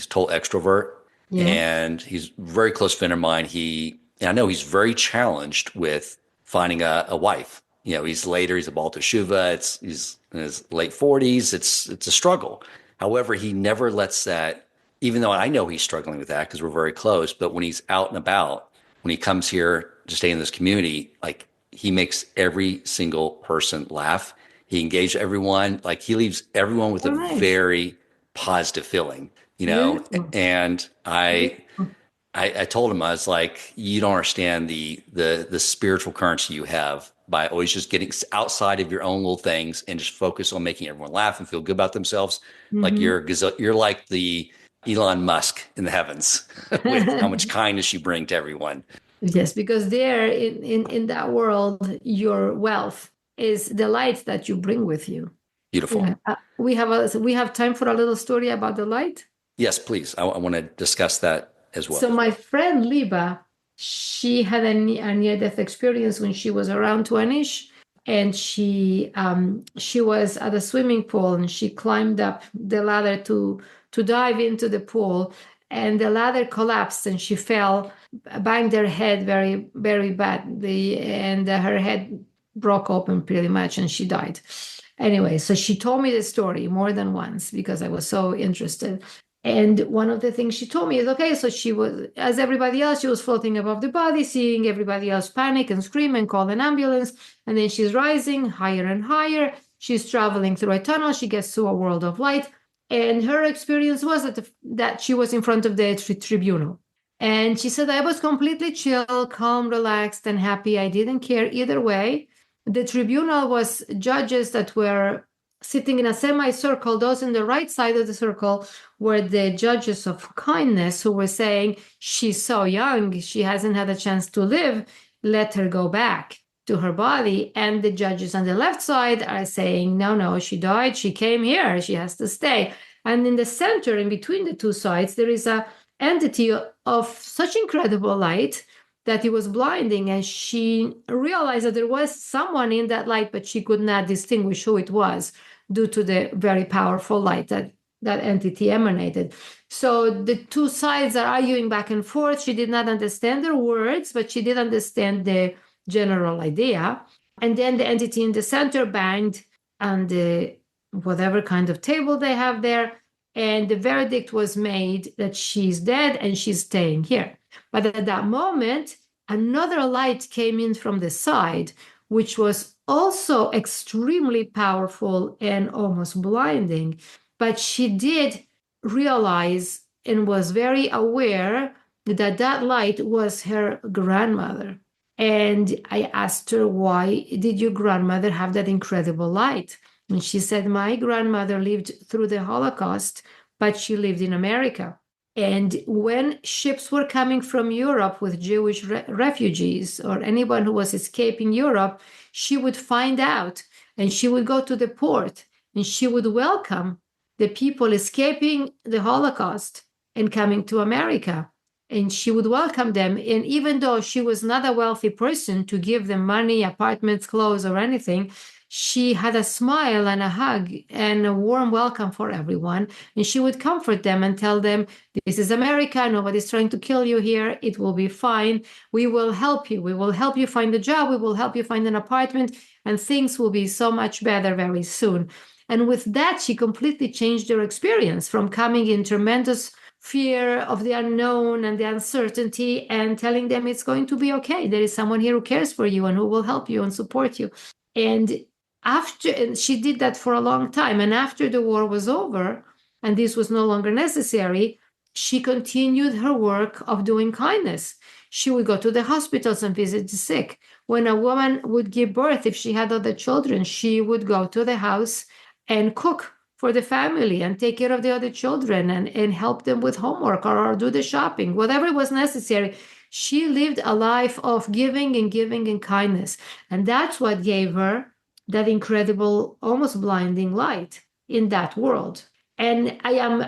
total extrovert, and he's a very close friend of mine. And I know he's very challenged with finding a wife. You know, he's a Baal Teshuvah. He's in his late 40s. It's a struggle. However, he never lets that, even though I know he's struggling with that because we're very close, but when he's out and about, when he comes here to stay in this community, like he makes every single person laugh. He engages everyone. Like he leaves everyone with a very positive feeling, you know? And I told him, I was like, you don't understand the spiritual currency you have by always just getting outside of your own little things and just focus on making everyone laugh and feel good about themselves. Like you're like the Elon Musk in the heavens with how much kindness you bring to everyone. Yes, because there in that world, your wealth is the light that you bring with you. Beautiful. Yeah. We have time for a little story about the light. Yes, please. I want to discuss that as well. So my friend Liba, she had a near-death experience when she was around 20ish, and she was at a swimming pool, and she climbed up the ladder to dive into the pool, and the ladder collapsed, and she fell, banged her head very, very badly, and her head broke open pretty much, and she died. Anyway, so she told me the story more than once because I was so interested. And one of the things she told me is, okay, so she was, as everybody else, she was floating above the body, seeing everybody else panic and scream and call an ambulance. And then she's rising higher and higher. She's traveling through a tunnel. She gets to a world of light. And her experience was that she was in front of the tribunal. And she said, I was completely chill, calm, relaxed, and happy. I didn't care either way. The tribunal was judges that were sitting in a semicircle. Those in the right side of the circle were the judges of kindness who were saying, she's so young, she hasn't had a chance to live, let her go back to her body. And the judges on the left side are saying, no, she died, she came here, she has to stay. And in the center, in between the two sides, there is a entity of such incredible light that it was blinding, and she realized that there was someone in that light, but she could not distinguish who it was due to the very powerful light that entity emanated. So the two sides are arguing back and forth. She did not understand their words, but she did understand the general idea. And then the entity in the center banged on the whatever kind of table they have there, and the verdict was made that she's dead and she's staying here. But at that moment, another light came in from the side, which was also extremely powerful and almost blinding. But she did realize and was very aware that that light was her grandmother. And I asked her, why did your grandmother have that incredible light? And she said, my grandmother lived through the Holocaust, but she lived in America. And when ships were coming from Europe with Jewish refugees or anyone who was escaping Europe, she would find out, and she would go to the port, and she would welcome the people escaping the Holocaust and coming to America. And she would welcome them. And even though she was not a wealthy person to give them money, apartments, clothes, or anything, she had a smile and a hug and a warm welcome for everyone. And she would comfort them and tell them, this is America. Nobody's trying to kill you here. It will be fine. We will help you. We will help you find a job. We will help you find an apartment. And things will be so much better very soon. And with that, she completely changed her experience from coming in tremendous fear of the unknown and the uncertainty, and telling them it's going to be okay. There is someone here who cares for you and who will help you and support you. And she did that for a long time. And after the war was over, and this was no longer necessary, she continued her work of doing kindness. She would go to the hospitals and visit the sick. When a woman would give birth, if she had other children, she would go to the house and cook for the family and take care of the other children and help them with homework or do the shopping, whatever was necessary. She lived a life of giving and kindness. And that's what gave her that incredible, almost blinding light in that world. And I am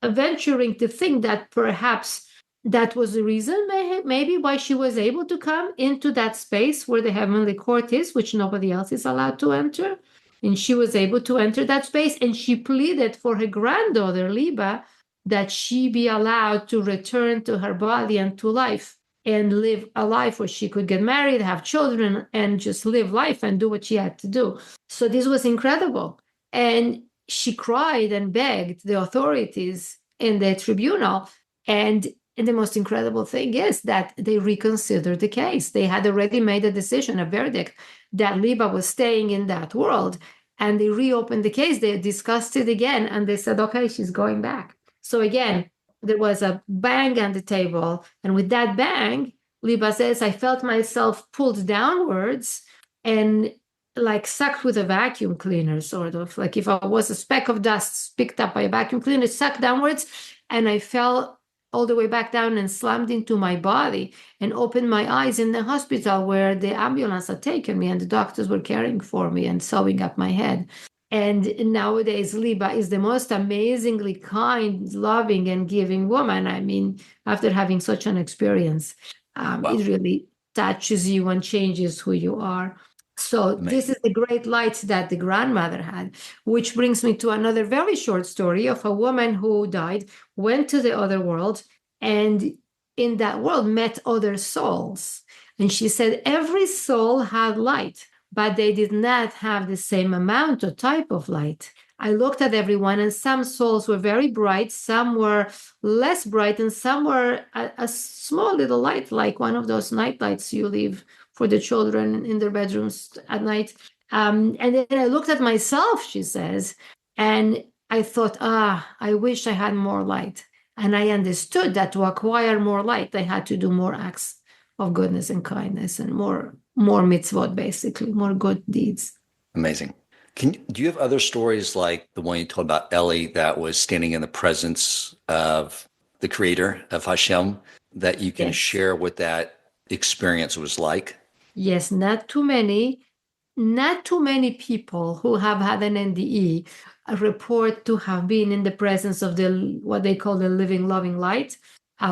venturing to think that perhaps that was the reason maybe why she was able to come into that space where the heavenly court is, which nobody else is allowed to enter. And she was able to enter that space, and she pleaded for her granddaughter, Liba, that she be allowed to return to her body and to life and live a life where she could get married, have children, and just live life and do what she had to do. So this was incredible. And she cried and begged the authorities in the tribunal. And the most incredible thing is that they reconsidered the case. They had already made a decision, a verdict, that Liba was staying in that world. And they reopened the case. They discussed it again. And they said, okay, she's going back. So again, there was a bang on the table. And with that bang, Liba says, I felt myself pulled downwards and like sucked with a vacuum cleaner, sort of. Like if I was a speck of dust picked up by a vacuum cleaner, sucked downwards. And I fell all the way back down and slammed into my body and opened my eyes in the hospital where the ambulance had taken me and the doctors were caring for me and sewing up my head. And nowadays, Liba is the most amazingly kind, loving, and giving woman. I mean, after having such an experience, Wow. It really touches you and changes who you are. So this is the great light that the grandmother had, which brings me to another very short story of a woman who died, went to the other world, and in that world met other souls. And she said every soul had light, but they did not have the same amount or type of light. I looked at everyone, and some souls were very bright, some were less bright, and some were a small little light, like one of those night lights you leave for the children in their bedrooms at night. And then I looked at myself, she says, and I thought, I wish I had more light. And I understood that to acquire more light, I had to do more acts of goodness and kindness and more mitzvot, basically, more good deeds. Amazing. Do you have other stories like the one you told about Ellie that was standing in the presence of the creator of Hashem that you can share what that experience was like? Yes, not too many people who have had an NDE report to have been in the presence of what they call the living, loving light,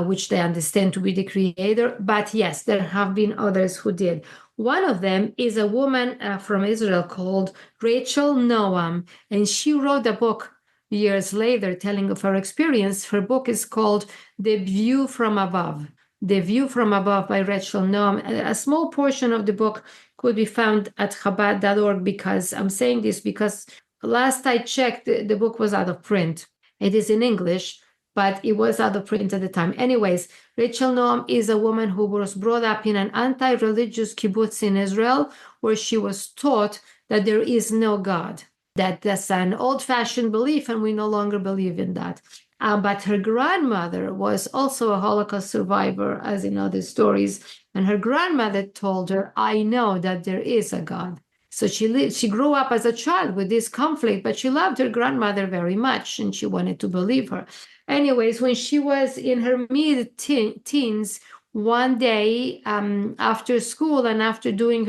which they understand to be the creator. But yes, there have been others who did. One of them is a woman from Israel called Rachel Noam, and she wrote a book years later telling of her experience. Her book is called The View from Above. The View from Above by Rachel Noam. A small portion of the book could be found at Chabad.org, because I'm saying this because last I checked, the book was out of print. It is in English, but it was out of print at the time. Anyways, Rachel Noam is a woman who was brought up in an anti-religious kibbutz in Israel, where she was taught that there is no God, that that's an old-fashioned belief, and we no longer believe in that. But her grandmother was also a Holocaust survivor, as in other stories. And her grandmother told her, I know that there is a God. So she grew up as a child with this conflict, but she loved her grandmother very much, and she wanted to believe her. Anyways, when she was in her mid-teens, one day after school and after doing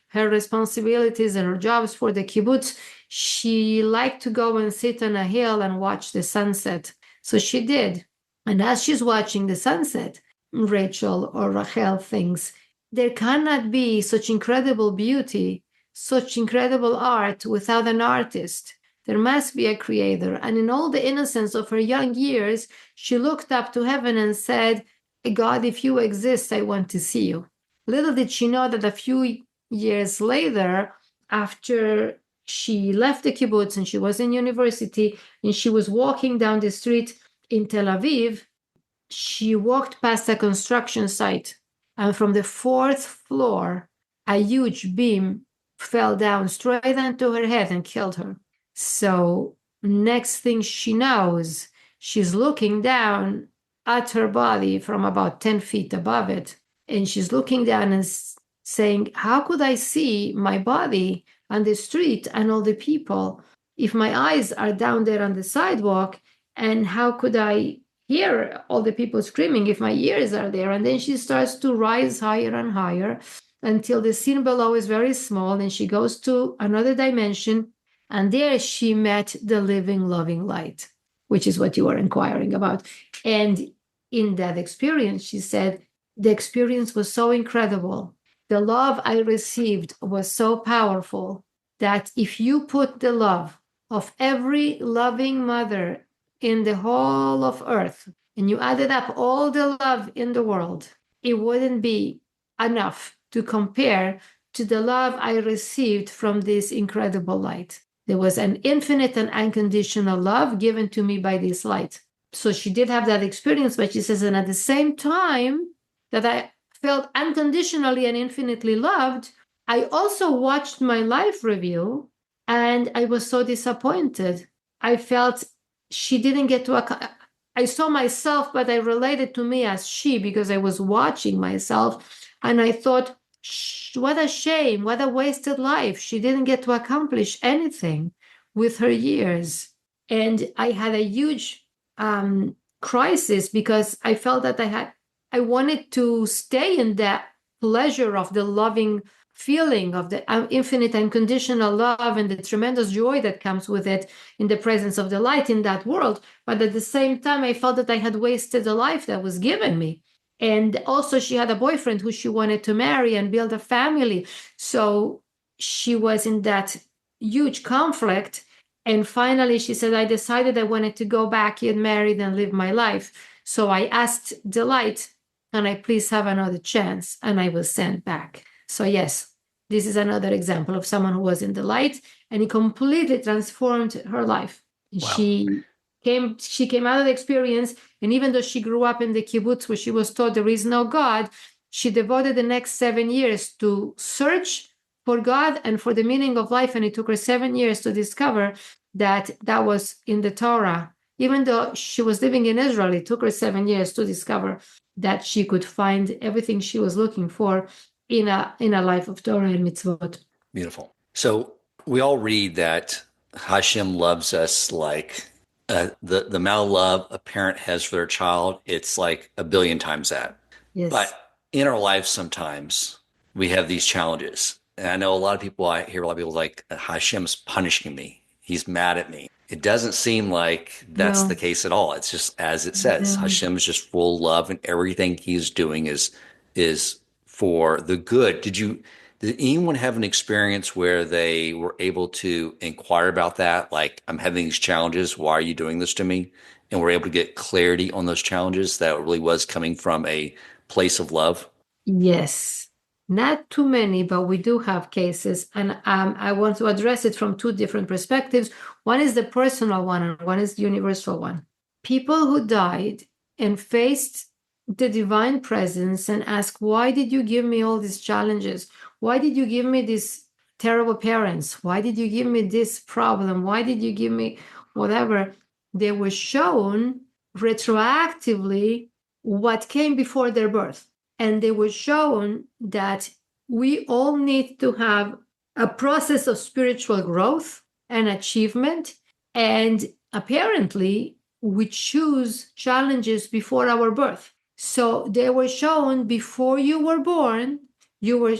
her responsibilities and her jobs for the kibbutz, she liked to go and sit on a hill and watch the sunset. So she did. And as she's watching the sunset, Rachel or Rachel thinks, there cannot be such incredible beauty, such incredible art without an artist. There must be a creator. And in all the innocence of her young years, she looked up to heaven and said, God, if you exist, I want to see you. Little did she know that a few years later, after she left the kibbutz and she was in university and she was walking down the street, in Tel Aviv, she walked past a construction site, and from the fourth floor, a huge beam fell down straight onto her head and killed her. So next thing she knows, she's looking down at her body from about 10 feet above it. And she's looking down and saying, how could I see my body on the street and all the people if my eyes are down there on the sidewalk? And how could I hear all the people screaming if my ears are there? And then she starts to rise higher and higher until the scene below is very small, and she goes to another dimension, and there she met the living, loving light, which is what you were inquiring about. And in that experience, she said, the experience was so incredible. The love I received was so powerful that if you put the love of every loving mother in the whole of earth, and you added up all the love in the world, it wouldn't be enough to compare to the love I received from this incredible light. There was an infinite and unconditional love given to me by this light. So she did have that experience, but she says, and at the same time that I felt unconditionally and infinitely loved, I also watched my life review, and I was so disappointed. I felt she didn't get to, I saw myself, but I related to me as she, because I was watching myself, and I thought, what a shame, what a wasted life. She didn't get to accomplish anything with her years. And I had a huge crisis, because I felt that I wanted to stay in that pleasure of the loving feeling of the infinite unconditional love and the tremendous joy that comes with it in the presence of the light in that world. But at the same time, I felt that I had wasted a life that was given me. And also she had a boyfriend who she wanted to marry and build a family. So she was in that huge conflict. And finally, she said, I decided I wanted to go back, get married, and live my life. So I asked the light, can I please have another chance? And I was sent back. So yes, this is another example of someone who was in the light, and it completely transformed her life. Wow. She came out of the experience, and even though she grew up in the kibbutz where she was taught there is no God, she devoted the next 7 years to search for God and for the meaning of life. And it took her 7 years to discover that was in the Torah. Even though she was living in Israel, it took her 7 years to discover that she could find everything she was looking for in a life of Torah and mitzvot. Beautiful. So we all read that Hashem loves us like the amount of love a parent has for their child, it's like a billion times that. Yes. But in our life, sometimes we have these challenges. And I know I hear a lot of people like, Hashem's punishing me. He's mad at me. It doesn't seem like that's the case at all. It's just as it says, Hashem is just full of love, and everything he's doing is for the good. Did anyone have an experience where they were able to inquire about that? Like, I'm having these challenges. Why are you doing this to me? And we're able to get clarity on those challenges that really was coming from a place of love? Yes. Not too many, but we do have cases. And I want to address it from two different perspectives. One is the personal one, and one is the universal one. People who died and faced the divine presence and asked, why did you give me all these challenges? Why did you give me these terrible parents? Why did you give me this problem? Why did you give me whatever? They were shown retroactively what came before their birth. And they were shown that we all need to have a process of spiritual growth and achievement. And apparently, we choose challenges before our birth. So they were shown before you were born, you were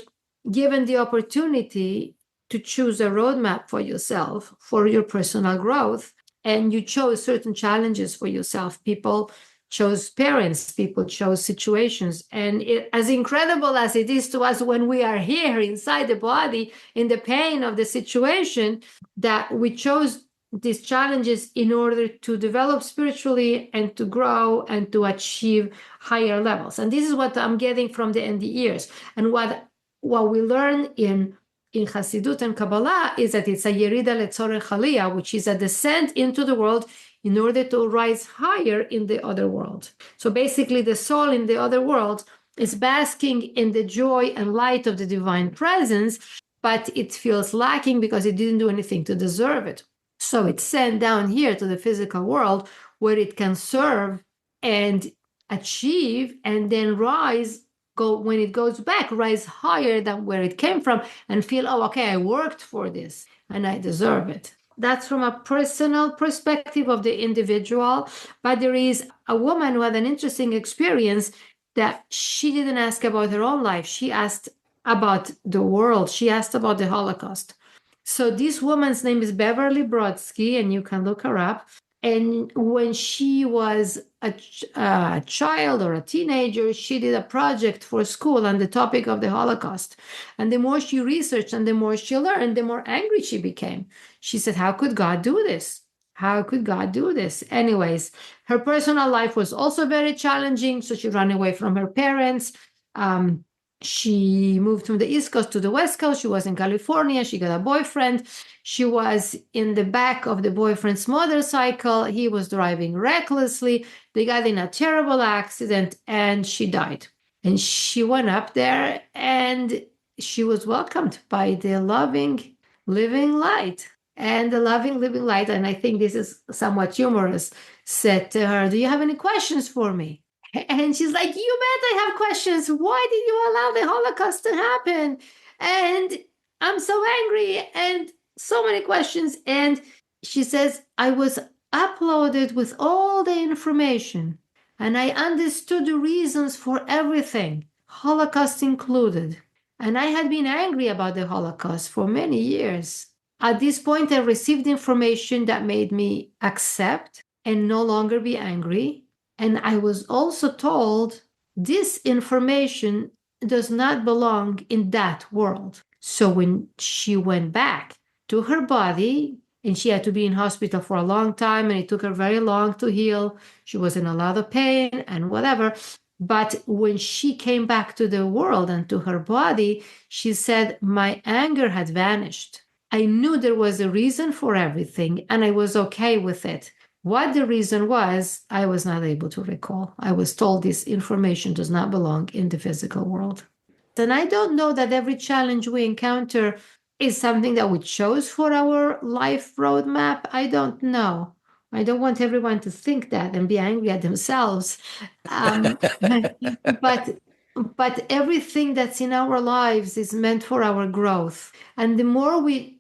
given the opportunity to choose a roadmap for yourself, for your personal growth. And you chose certain challenges for yourself. People chose parents, people chose situations. And as incredible as it is to us when we are here inside the body, in the pain of the situation, that we chose these challenges in order to develop spiritually and to grow and to achieve higher levels. And this is what I'm getting from the end years. And what we learn in Hasidut and Kabbalah is that it's a yerida letzorech aliyah, which is a descent into the world in order to rise higher in the other world. So basically, the soul in the other world is basking in the joy and light of the divine presence, but it feels lacking because it didn't do anything to deserve it. So it's sent down here to the physical world where it can serve and achieve and then rise, when it goes back, rise higher than where it came from and feel, oh, okay, I worked for this and I deserve it. That's from a personal perspective of the individual. But there is a woman who had an interesting experience that she didn't ask about her own life. She asked about the world. She asked about the Holocaust. So this woman's name is Beverly Brodsky, and you can look her up. And when she was a child or a teenager, she did a project for school on the topic of the Holocaust. And the more she researched and the more she learned, the more angry she became. She said, how could God do this? How could God do this? Anyways, her personal life was also very challenging. So she ran away from her parents. She moved from the East Coast to the West Coast. She was in California. She got a boyfriend. She was in the back of the boyfriend's motorcycle. He was driving recklessly. They got in a terrible accident and she died. And she went up there and she was welcomed by the loving, living light. And the loving, living light, and I think this is somewhat humorous, said to her, do you have any questions for me? And she's like, you bet I have questions. Why did you allow the Holocaust to happen? And I'm so angry and so many questions. And she says, I was uploaded with all the information and I understood the reasons for everything, Holocaust included. And I had been angry about the Holocaust for many years. At this point, I received information that made me accept and no longer be angry. And I was also told this information does not belong in that world. So when she went back to her body, and she had to be in hospital for a long time, and it took her very long to heal. She was in a lot of pain and whatever. But when she came back to the world and to her body, she said, my anger had vanished. I knew there was a reason for everything, and I was okay with it. What the reason was, I was not able to recall. I was told this information does not belong in the physical world. And I don't know that every challenge we encounter is something that we chose for our life roadmap. I don't know. I don't want everyone to think that and be angry at themselves. But everything that's in our lives is meant for our growth. And the more we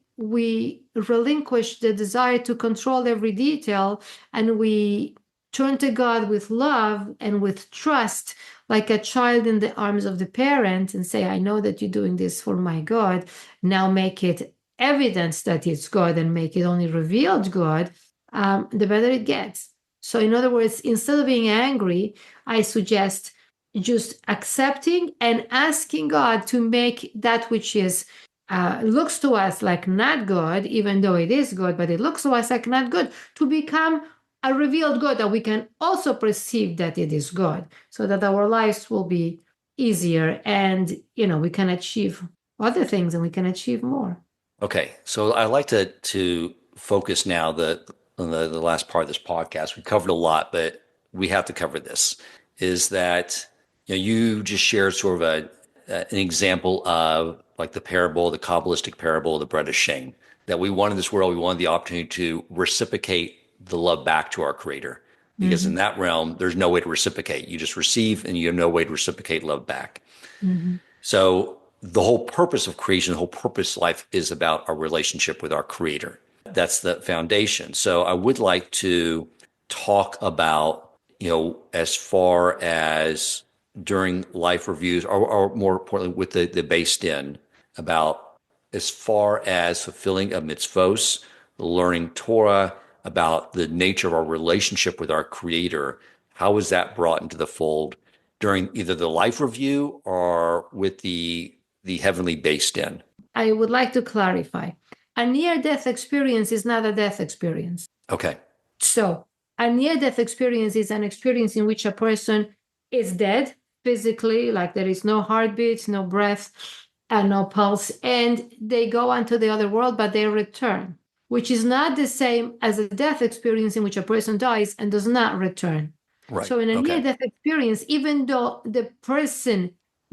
relinquish the desire to control every detail and we turn to God with love and with trust, like a child in the arms of the parent, and say, I know that you're doing this for my good. Now make it evidence that it's God and make it only revealed God, the better it gets. So in other words, instead of being angry, I suggest just accepting and asking God to make that which is looks to us like not good, even though it is good, but it looks to us like not good, to become a revealed good that we can also perceive that it is good, so that our lives will be easier and, we can achieve other things and we can achieve more. Okay, so I'd like to focus now on the last part of this podcast. We covered a lot, but we have to cover this, is that you just shared sort of an example of like the Kabbalistic parable of the bread of shame, that we wanted this world, we wanted the opportunity to reciprocate the love back to our Creator. Because in that realm, there's no way to reciprocate. You just receive and you have no way to reciprocate love back. So the whole purpose of creation, the whole purpose of life is about our relationship with our Creator. That's the foundation. So I would like to talk about, as far as during life reviews, or more importantly, with the based in, about as far as fulfilling a mitzvos, learning Torah, about the nature of our relationship with our Creator. How is that brought into the fold during either the life review or with the heavenly based in? I would like to clarify. A near-death experience is not a death experience. Okay. So a near-death experience is an experience in which a person is dead physically, like there is no heartbeat, no breath, and no pulse, and they go on to the other world, but they return. which is not the same as a death experience in which a person dies and does not return. Right. So in a near-death experience, even though the person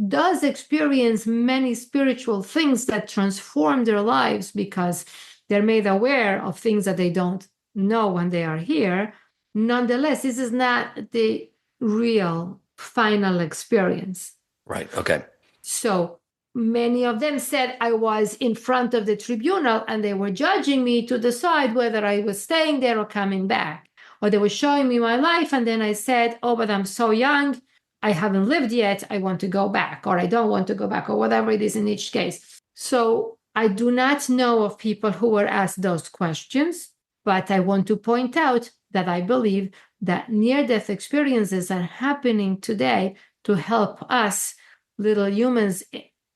does experience many spiritual things that transform their lives because they're made aware of things that they don't know when they are here, nonetheless, this is not the real final experience. Right. Okay. So many of them said I was in front of the tribunal and they were judging me to decide whether I was staying there or coming back. Or they were showing me my life. And then I said, oh, but I'm so young. I haven't lived yet. I want to go back, or I don't want to go back, or whatever it is in each case. So I do not know of people who were asked those questions, but I want to point out that I believe that near-death experiences are happening today to help us little humans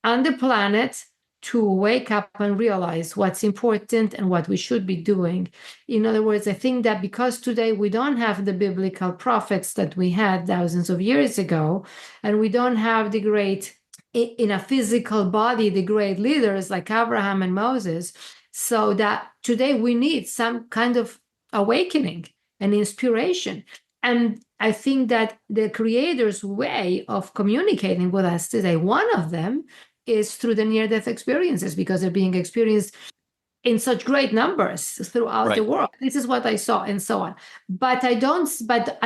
on the planet to wake up and realize what's important and what we should be doing. In other words, I think that because today we don't have the biblical prophets that we had thousands of years ago, and we don't have the great, in a physical body, the great leaders like Abraham and Moses, so that today we need some kind of awakening and inspiration. And I think that the Creator's way of communicating with us today, one of them is through the near-death experiences, because they're being experienced in such great numbers throughout the world. This is what I saw, and so on. But I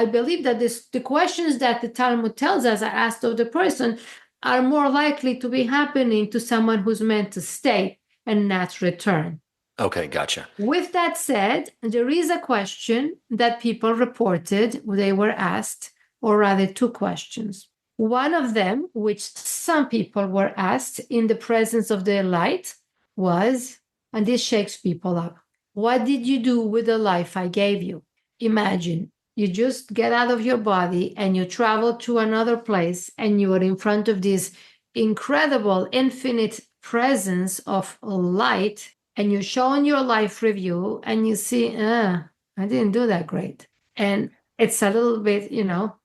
believe that the questions that the Talmud tells us are asked of the person are more likely to be happening to someone who's meant to stay and not return. Okay, gotcha. With that said, there is a question that people reported they were asked, or rather two questions. One of them, which some people were asked in the presence of the light, was, and this shakes people up, what did you do with the life I gave you? Imagine you just get out of your body and you travel to another place and you are in front of this incredible, infinite presence of light, and you show in your life review and you see, I didn't do that great. And it's a little bit,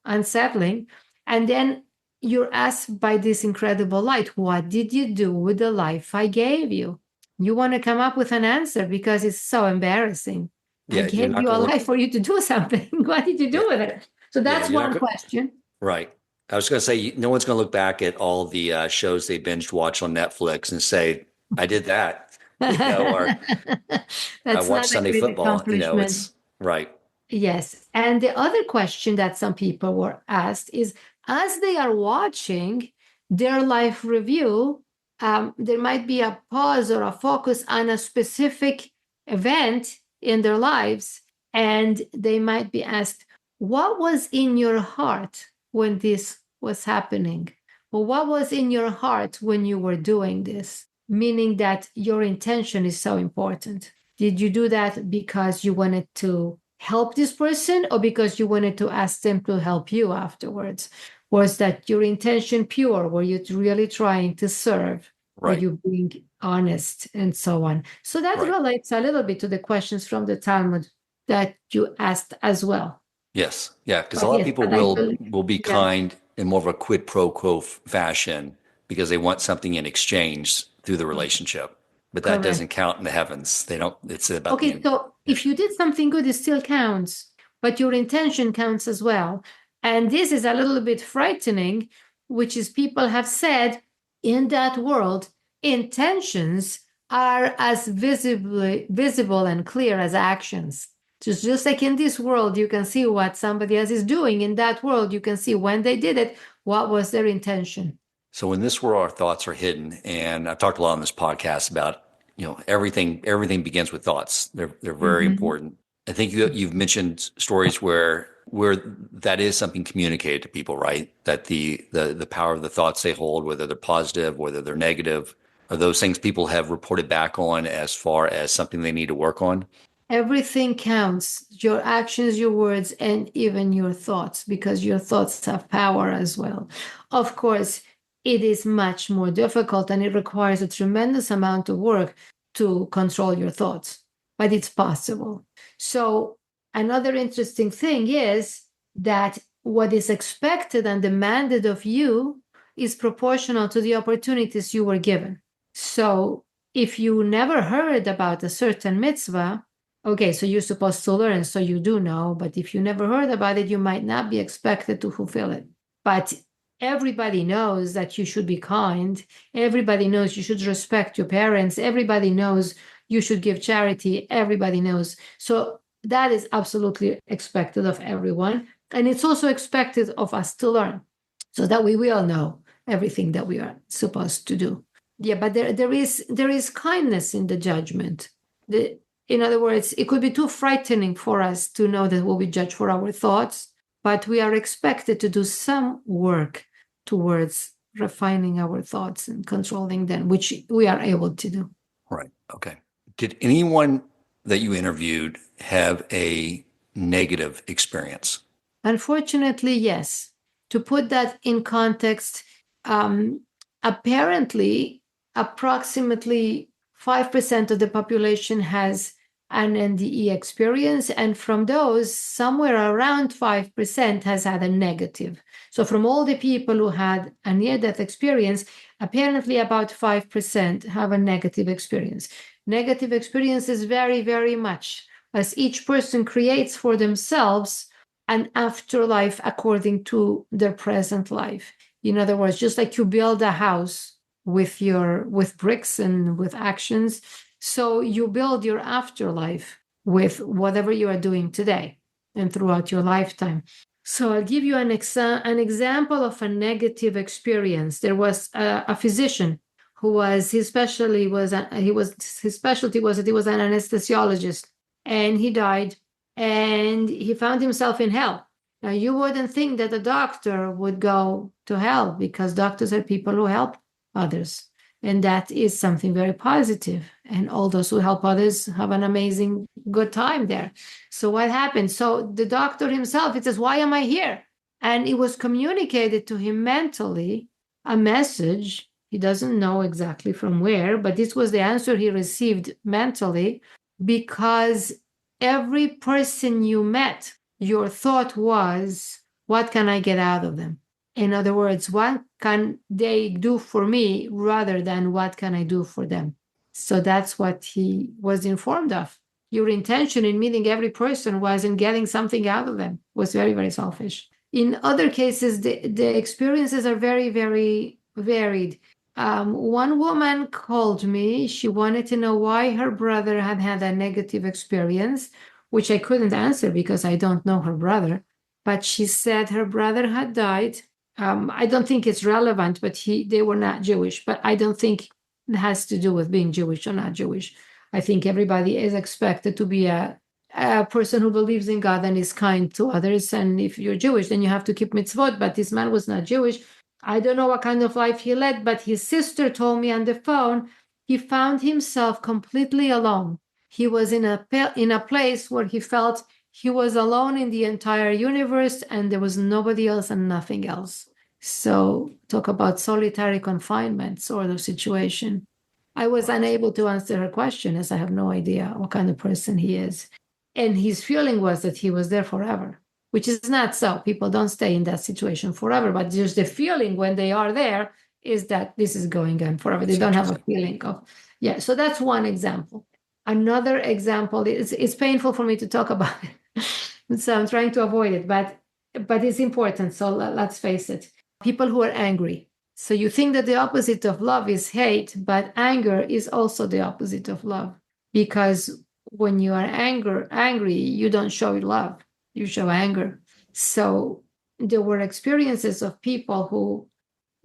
unsettling. And then you're asked by this incredible light, what did you do with the life I gave you? You want to come up with an answer because it's so embarrassing. Yeah, I gave you a life for you to do something. What did you do with it? So that's one question. Right. I was going to say, no one's going to look back at all the shows they binge watch on Netflix and say, I did that. Or I watch Sunday football. It's right. Yes. And the other question that some people were asked is, as they are watching their life review, there might be a pause or a focus on a specific event in their lives, and they might be asked, what was in your heart when this was happening? Or what was in your heart when you were doing this? Meaning that your intention is so important. Did you do that because you wanted to help this person, or because you wanted to ask them to help you afterwards? Was that your intention pure? Were you really trying to serve? Right. Were you being honest, and so on? So that relates a little bit to the questions from the Talmud that you asked as well. Yes. Yeah. Because a lot of people will be kind in more of a quid pro quo fashion because they want something in exchange through the relationship. But that doesn't count in the heavens. They don't, it's about so if you did something good, it still counts, but your intention counts as well. And this is a little bit frightening, which is people have said in that world, intentions are as visible and clear as actions. Just like in this world, you can see what somebody else is doing. In that world, you can see when they did it, what was their intention. So in this world, our thoughts are hidden. And I've talked a lot on this podcast about, everything begins with thoughts. They're very important. I think you've mentioned stories where that is something communicated to people, right? That the power of the thoughts they hold, whether they're positive, whether they're negative, are those things people have reported back on as far as something they need to work on? Everything counts, your actions, your words, and even your thoughts, because your thoughts have power as well. Of course, it is much more difficult and it requires a tremendous amount of work to control your thoughts, but it's possible. So another interesting thing is that what is expected and demanded of you is proportional to the opportunities you were given. So if you never heard about a certain mitzvah, okay, so you're supposed to learn, so you do know, but if you never heard about it, you might not be expected to fulfill it. But everybody knows that you should be kind. Everybody knows you should respect your parents. Everybody knows you should give charity. Everybody knows. So that is absolutely expected of everyone. And it's also expected of us to learn so that we will know everything that we are supposed to do. Yeah, but there is kindness in the judgment. In other words, it could be too frightening for us to know that we'll be judged for our thoughts, but we are expected to do some work towards refining our thoughts and controlling them, which we are able to do. Right. Okay. Did anyone that you interviewed have a negative experience? Unfortunately, yes. To put that in context, apparently, approximately 5% of the population has an NDE experience, and from those, somewhere around 5% has had a negative. So from all the people who had a near-death experience, apparently about 5% have a negative experience. Negative experiences vary very much, as each person creates for themselves an afterlife according to their present life. In other words, just like you build a house with bricks and with actions, so you build your afterlife with whatever you are doing today and throughout your lifetime. So I'll give you an example of a negative experience. There was a physician who was his specialty was that he was an anesthesiologist, and he died, and he found himself in hell. Now, you wouldn't think that a doctor would go to hell, because doctors are people who help others. And that is something very positive. And all those who help others have an amazing, good time there. So what happened? So the doctor himself, he says, why am I here? And it was communicated to him mentally, a message. He doesn't know exactly from where, but this was the answer he received mentally, because every person you met, your thought was, what can I get out of them? In other words, what can they do for me rather than what can I do for them? So that's what he was informed of. Your intention in meeting every person was in getting something out of them, was very, very selfish. In other cases, the experiences are very, very varied. One woman called me. She wanted to know why her brother had had a negative experience, which I couldn't answer because I don't know her brother. But she said her brother had died. I don't think it's relevant, but they were not Jewish. But I don't think it has to do with being Jewish or not Jewish. I think everybody is expected to be a person who believes in God and is kind to others. And if you're Jewish, then you have to keep mitzvot. But this man was not Jewish. I don't know what kind of life he led, but his sister told me on the phone, he found himself completely alone. He was in a place where he felt he was alone in the entire universe, and there was nobody else and nothing else. So talk about solitary confinement sort of situation. I was unable to answer her question, as I have no idea what kind of person he is. And his feeling was that he was there forever, which is not so. People don't stay in that situation forever, but just the feeling when they are there is that this is going on forever. They don't have a feeling of, yeah. So that's one example. Another example is, it's painful for me to talk about it. So I'm trying to avoid it, but it's important. So let's face it. People who are angry. So you think that the opposite of love is hate, but anger is also the opposite of love. Because when you are angry, you don't show love, you show anger. So there were experiences of people who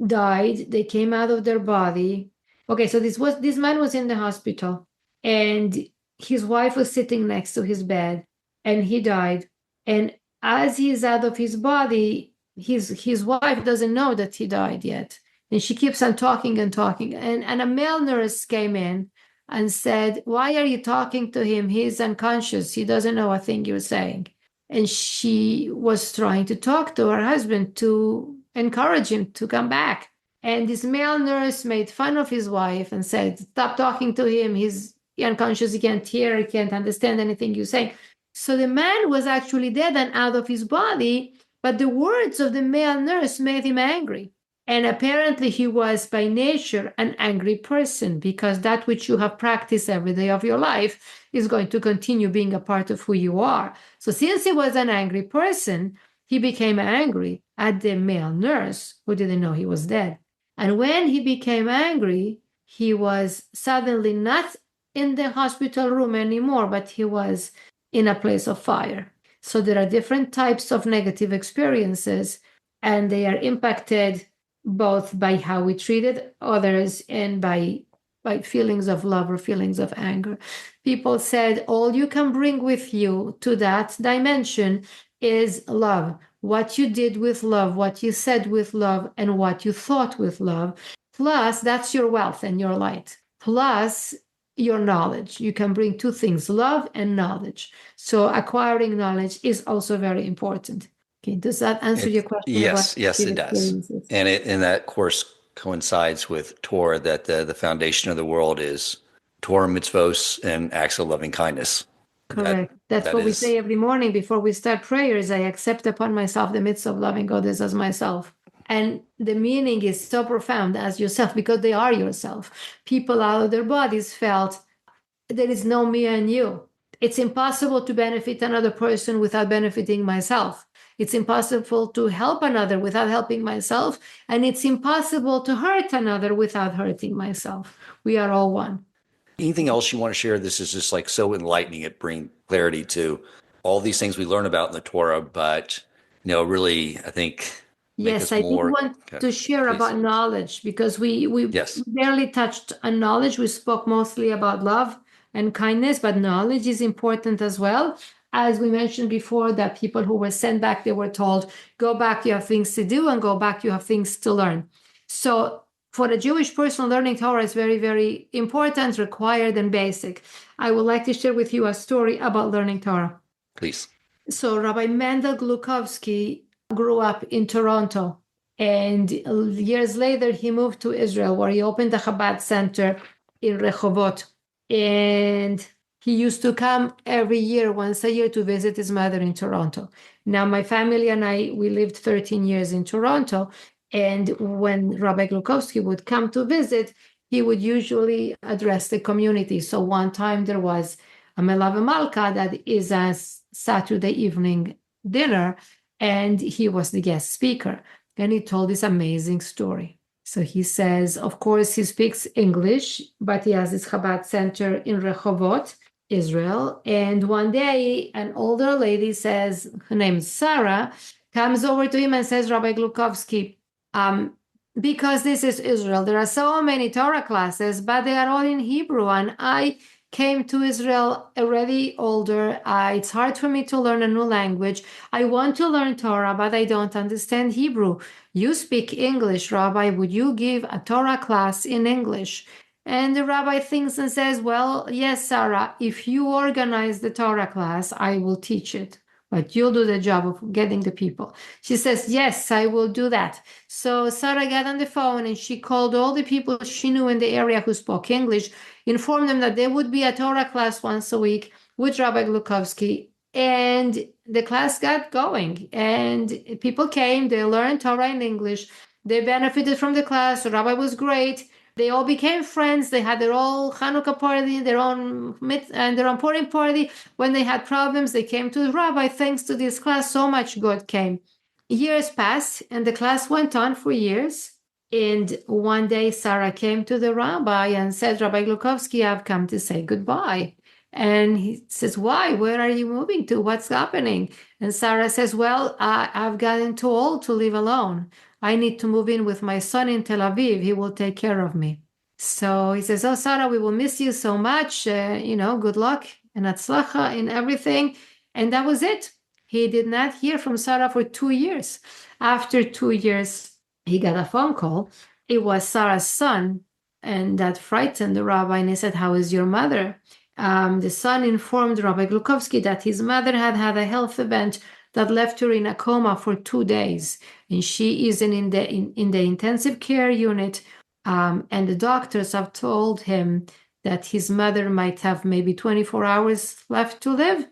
died, they came out of their body. Okay, so this man was in the hospital, and his wife was sitting next to his bed, and he died. And as he's out of his body, his wife doesn't know that he died yet. And she keeps on talking and talking. And a male nurse came in and said, why are you talking to him? He's unconscious. He doesn't know a thing you're saying. And she was trying to talk to her husband to encourage him to come back. And this male nurse made fun of his wife and said, stop talking to him. He's unconscious. He can't hear. He can't understand anything you're saying. So the man was actually dead and out of his body, but the words of the male nurse made him angry. And apparently he was by nature an angry person, because that which you have practiced every day of your life is going to continue being a part of who you are. So since he was an angry person, he became angry at the male nurse who didn't know he was dead. And when he became angry, he was suddenly not in the hospital room anymore, but he was in a place of fire. So there are different types of negative experiences, and they are impacted both by how we treated others and by feelings of love or feelings of anger. People said all you can bring with you to that dimension is love. What you did with love, what you said with love, and what you thought with love. Plus, that's your wealth and your light. Plus, your knowledge. You can bring two things, love and knowledge. So acquiring knowledge is also very important. Okay, does that answer your question? Yes, it does. And that course coincides with Torah, that the foundation of the world is Torah, mitzvos, and acts of loving kindness. Correct. That's what we say every morning before we start prayers. I accept upon myself the mitzvah of loving others as myself. And the meaning is so profound, as yourself, because they are yourself. People out of their bodies felt there is no me and you. It's impossible to benefit another person without benefiting myself. It's impossible to help another without helping myself. And it's impossible to hurt another without hurting myself. We are all one. Anything else you want to share? This is just like so enlightening. It brings clarity to all these things we learn about in the Torah, but really, I think. Yes, I do want to share about knowledge, because we barely touched on knowledge. We spoke mostly about love and kindness, but knowledge is important as well. As we mentioned before, that people who were sent back, they were told, go back, you have things to do, and go back, you have things to learn. So for a Jewish person, learning Torah is very, very important, required, and basic. I would like to share with you a story about learning Torah. Please. So Rabbi Mendel Glukovsky grew up in Toronto, and years later he moved to Israel, where he opened a Chabad center in Rehovot, and he used to come every year, once a year, to visit his mother in Toronto. Now my family and I, we lived 13 years in Toronto, and when Rabbi Glukovsky would come to visit, he would usually address the community. So one time there was a Melave Malka, that is a Saturday evening dinner, and he was the guest speaker, and he told this amazing story. So he says, of course, he speaks English, but he has this Chabad center in Rehovot, Israel. And one day, an older lady says, her name is Sarah, comes over to him and says, Rabbi Glukovsky, because this is Israel, there are so many Torah classes, but they are all in Hebrew, and I came to Israel already older. It's hard for me to learn a new language. I want to learn Torah, but I don't understand Hebrew. You speak English, Rabbi. Would you give a Torah class in English? And the rabbi thinks and says, well, yes, Sarah, if you organize the Torah class, I will teach it. But you'll do the job of getting the people. She says, yes, I will do that. So Sarah got on the phone and she called all the people she knew in the area who spoke English, informed them that there would be a Torah class once a week with Rabbi Glukovsky. And the class got going. And people came, they learned Torah in English. They benefited from the class. The rabbi was great. They all became friends. They had their own Hanukkah party, their own Purim party. When they had problems, they came to the rabbi. Thanks to this class, so much good came. Years passed, and the class went on for years. And one day, Sarah came to the rabbi and said, Rabbi Glukovsky, I've come to say goodbye. And he says, why? Where are you moving to? What's happening? And Sarah says, well, I've gotten too old to live alone. I need to move in with my son in Tel Aviv. He will take care of me. So he says, oh, Sarah, we will miss you so much. Good luck and atzlacha in everything. And that was it. He did not hear from Sarah for 2 years. After 2 years, he got a phone call. It was Sarah's son, and that frightened the rabbi. And he said, how is your mother? The son informed Rabbi Glukovsky that his mother had had a health event that left her in a coma for 2 days. And she is in the intensive care unit. And the doctors have told him that his mother might have maybe 24 hours left to live.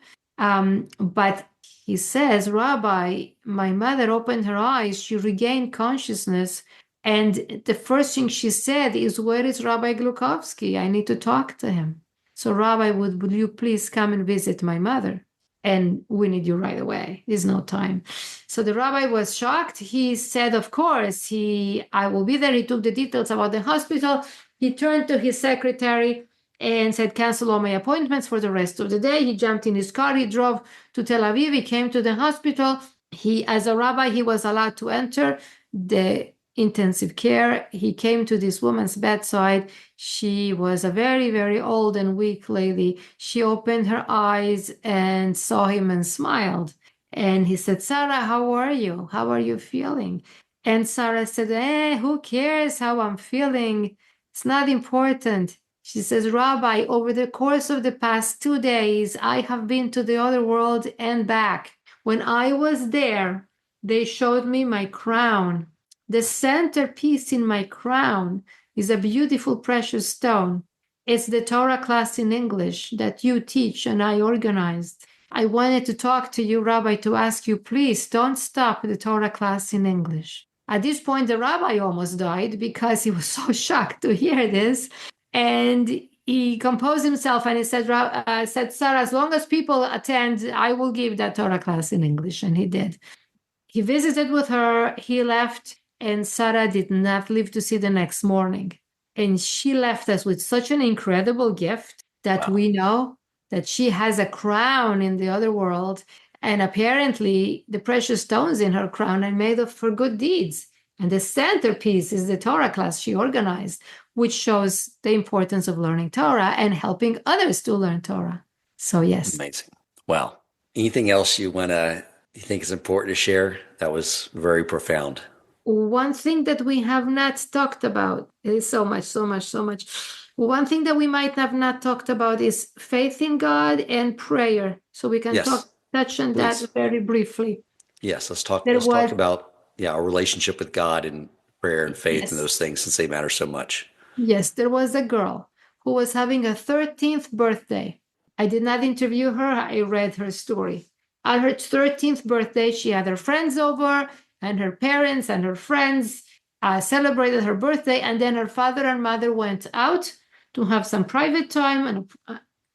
But he says, Rabbi, my mother opened her eyes. She regained consciousness And the first thing she said is, where is Rabbi Glukovsky? I need to talk to him. So Rabbi, will you please come and visit my mother? And we need you right away. There's no time. So the rabbi was shocked. He said, of course, I will be there. He took the details about the hospital. He turned to his secretary and said, cancel all my appointments for the rest of the day. He jumped in his car. He drove to Tel Aviv. He came to the hospital. As a rabbi, he was allowed to enter the intensive care. He came to this woman's bedside. She was a very, very old and weak lady. She opened her eyes and saw him and smiled. And he said, Sarah, how are you? How are you feeling? And Sarah said, who cares how I'm feeling? It's not important. She says, Rabbi, over the course of the past 2 days, I have been to the other world and back. When I was there, they showed me my crown. The centerpiece in my crown is a beautiful precious stone. It's the Torah class in English that you teach and I organized. I wanted to talk to you, Rabbi, to ask you, please don't stop the Torah class in English. At this point, the rabbi almost died because he was so shocked to hear this. And he composed himself and he said, Sarah, as long as people attend, I will give that Torah class in English. And he did. He visited with her. He left. And Sarah did not live to see the next morning. And she left us with such an incredible gift that we know that she has a crown in the other world. And apparently the precious stones in her crown are made of for good deeds. And the centerpiece is the Torah class she organized, which shows the importance of learning Torah and helping others to learn Torah. So yes. Amazing. Wow. Anything else you think is important to share? That was very profound. One thing that we have not talked about is so much. One thing that we might have not talked about is faith in God and prayer. So we can touch on that very briefly. Yes, let's talk about our relationship with God and prayer and faith and those things, since they matter so much. Yes, there was a girl who was having a 13th birthday. I did not interview her. I read her story. On her 13th birthday, she had her friends over, and her parents and her friends celebrated her birthday. And then her father and mother went out to have some private time.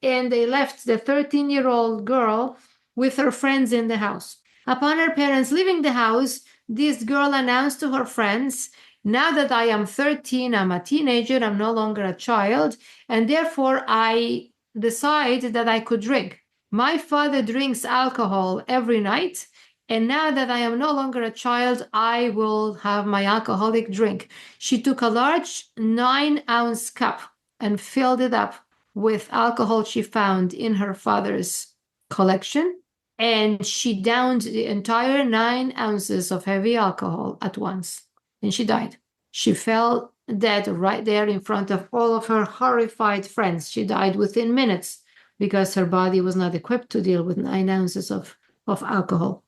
And they left the 13-year-old girl with her friends in the house. Upon her parents leaving the house, this girl announced to her friends, now that I am 13, I'm a teenager, I'm no longer a child. And therefore, I decide that I could drink. My father drinks alcohol every night. And now that I am no longer a child, I will have my alcoholic drink. She took a large 9-ounce cup and filled it up with alcohol she found in her father's collection. And she downed the entire 9 ounces of heavy alcohol at once. And she died. She fell dead right there in front of all of her horrified friends. She died within minutes because her body was not equipped to deal with 9 ounces of alcohol.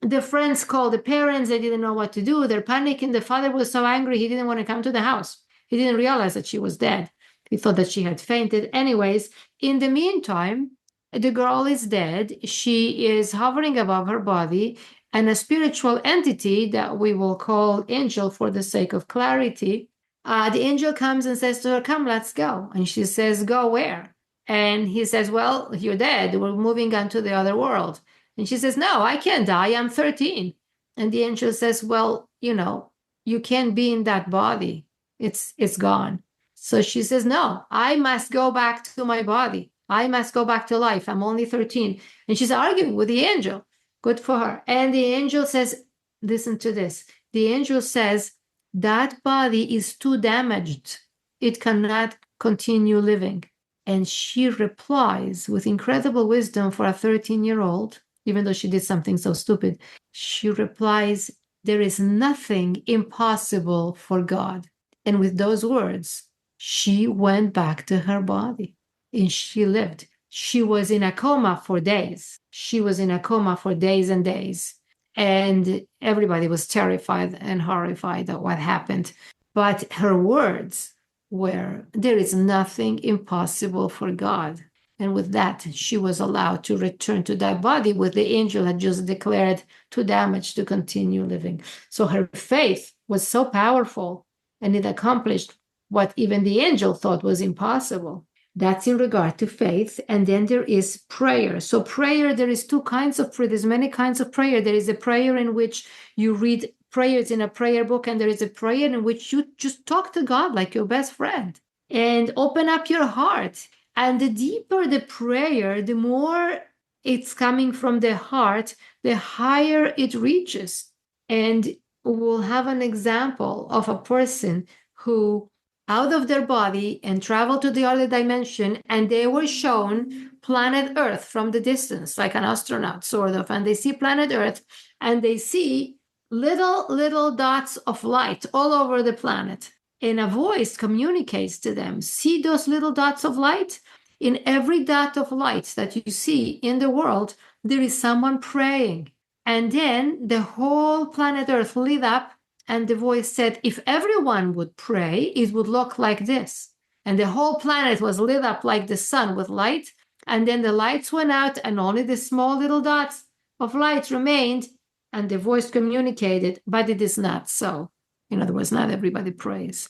The friends called the parents. They didn't know what to do. They're panicking. The father was so angry, he didn't want to come to the house. He didn't realize that she was dead. He thought that she had fainted. Anyways, in the meantime, the girl is dead. She is hovering above her body, and a spiritual entity that we will call angel for the sake of clarity, the angel comes and says to her, come, let's go. And she says, go where? And he says, well, you're dead. We're moving on to the other world. And she says, no, I can't die. I'm 13. And the angel says, well, you can't be in that body. It's gone. So she says, no, I must go back to my body. I must go back to life. I'm only 13. And she's arguing with the angel. Good for her. And the angel says, listen to this. The angel says, that body is too damaged. It cannot continue living. And she replies with incredible wisdom for a 13-year-old, even though she did something so stupid. She replies, there is nothing impossible for God. And with those words, she went back to her body and she lived. She was in a coma for days. She was in a coma for days and days. And everybody was terrified and horrified at what happened. But her words were, there is nothing impossible for God. And with that, she was allowed to return to that body where the angel had just declared too damaged to continue living. So her faith was so powerful, and it accomplished what even the angel thought was impossible. That's in regard to faith. And then there is prayer. So prayer, there is two kinds of prayer. There's many kinds of prayer. There is a prayer in which you read prayers in a prayer book, and there is a prayer in which you just talk to God like your best friend and open up your heart. And the deeper the prayer, the more it's coming from the heart, the higher it reaches. And we'll have an example of a person who out of their body and traveled to the other dimension, and they were shown planet Earth from the distance, like an astronaut, sort of. And they see planet Earth, and they see little dots of light all over the planet. And a voice communicates to them, see those little dots of light? In every dot of light that you see in the world, there is someone praying. And then the whole planet Earth lit up, and the voice said, if everyone would pray, it would look like this. And the whole planet was lit up like the sun with light. And then the lights went out, and only the small little dots of light remained. And the voice communicated, but it is not so. In other words, not everybody prays.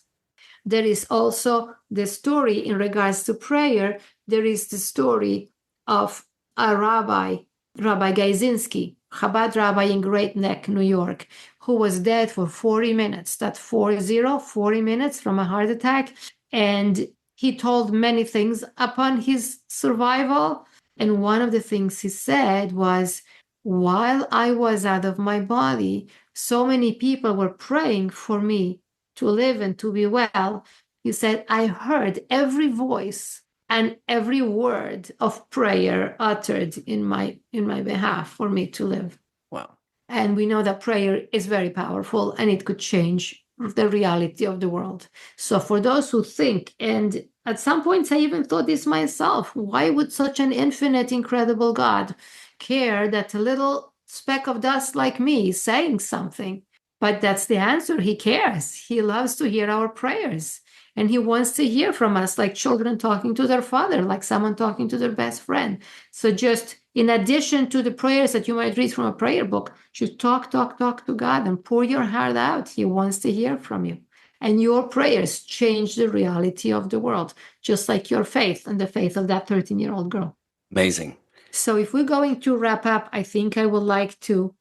There is also the story in regards to prayer. There is the story of a rabbi, Rabbi Gaizinski, Chabad rabbi in Great Neck, New York, who was dead for 40 minutes. That's 40 minutes from a heart attack. And he told many things upon his survival. And one of the things he said was, while I was out of my body, so many people were praying for me to live and to be well. He said, I heard every voice and every word of prayer uttered in my behalf for me to live. Wow. And we know that prayer is very powerful, and it could change the reality of the world. So for those who think, and at some points I even thought this myself, why would such an infinite, incredible God care that a little speck of dust like me is saying something? But that's the answer. He cares. He loves to hear our prayers. And he wants to hear from us like children talking to their father, like someone talking to their best friend. So just in addition to the prayers that you might read from a prayer book, just talk to God and pour your heart out. He wants to hear from you. And your prayers change the reality of the world, just like your faith and the faith of that 13-year-old girl. Amazing. So if we're going to wrap up, I think I would like to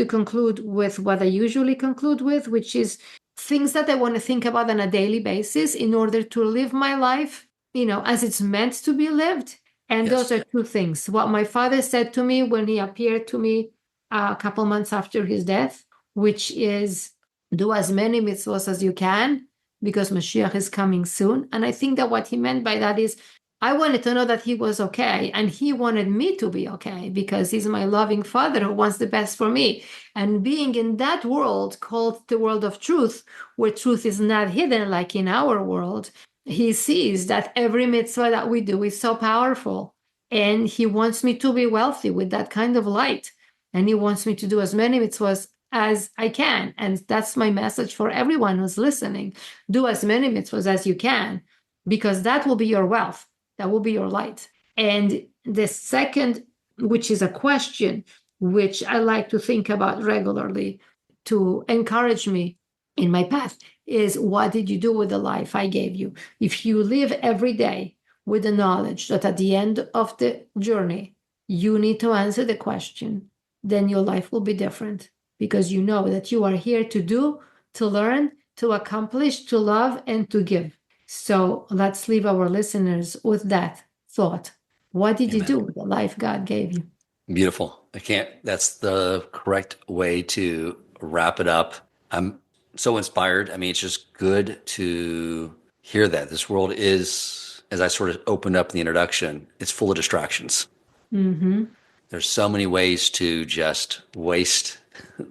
conclude with what I usually conclude with, which is things that I want to think about on a daily basis in order to live my life, as it's meant to be lived. And Yes. those are two things. What my father said to me when he appeared to me a couple months after his death, which is do as many mitzvos as you can because Mashiach is coming soon. And I think that what he meant by that is I wanted to know that he was okay, and he wanted me to be okay because he's my loving father who wants the best for me. And being in that world called the world of truth, where truth is not hidden like in our world, he sees that every mitzvah that we do is so powerful. And he wants me to be wealthy with that kind of light. And he wants me to do as many mitzvahs as I can. And that's my message for everyone who's listening. Do as many mitzvahs as you can, because that will be your wealth. That will be your light. And the second, which is a question, which I like to think about regularly to encourage me in my path, is what did you do with the life I gave you? If you live every day with the knowledge that at the end of the journey, you need to answer the question, then your life will be different because you know that you are here to do, to learn, to accomplish, to love, and to give. So let's leave our listeners with that thought. What did you do with the life God gave you? Beautiful. That's the correct way to wrap it up. I'm so inspired. I mean, it's just good to hear that. This world is, as I sort of opened up in the introduction, it's full of distractions. Mm-hmm. There's so many ways to just waste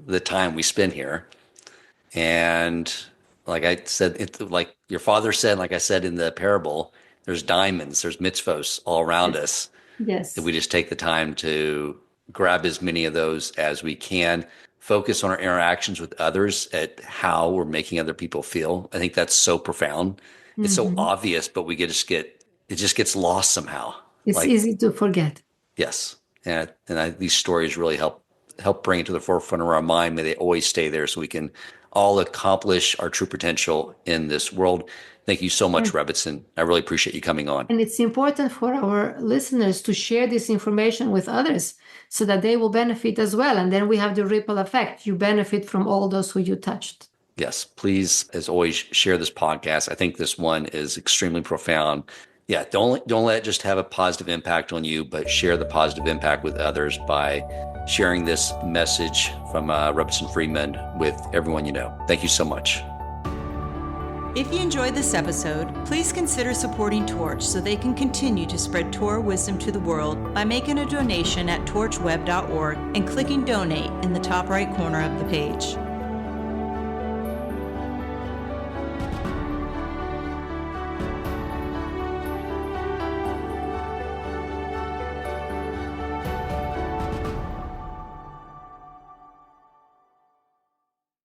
the time we spend here. And like I said, like your father said, like I said in the parable, there's diamonds, there's mitzvos all around us. Yes. That we just take the time to grab as many of those as we can, focus on our interactions with others at how we're making other people feel. I think that's so profound. It's so obvious, but it just gets lost somehow. It's easy to forget. Yes. These stories really help bring it to the forefront of our mind. May they always stay there so we can all accomplish our true potential in this world. Thank you so much, Rebbetzin. I really appreciate you coming on. And it's important for our listeners to share this information with others so that they will benefit as well. And then we have the ripple effect. You benefit from all those who you touched. Yes, please, as always, share this podcast. I think this one is extremely profound. Yeah, don't let it just have a positive impact on you, but share the positive impact with others by sharing this message from Rebbetzin Freeman with everyone you know. Thank you so much. If you enjoyed this episode, please consider supporting Torch so they can continue to spread Torah wisdom to the world by making a donation at torchweb.org and clicking donate in the top right corner of the page.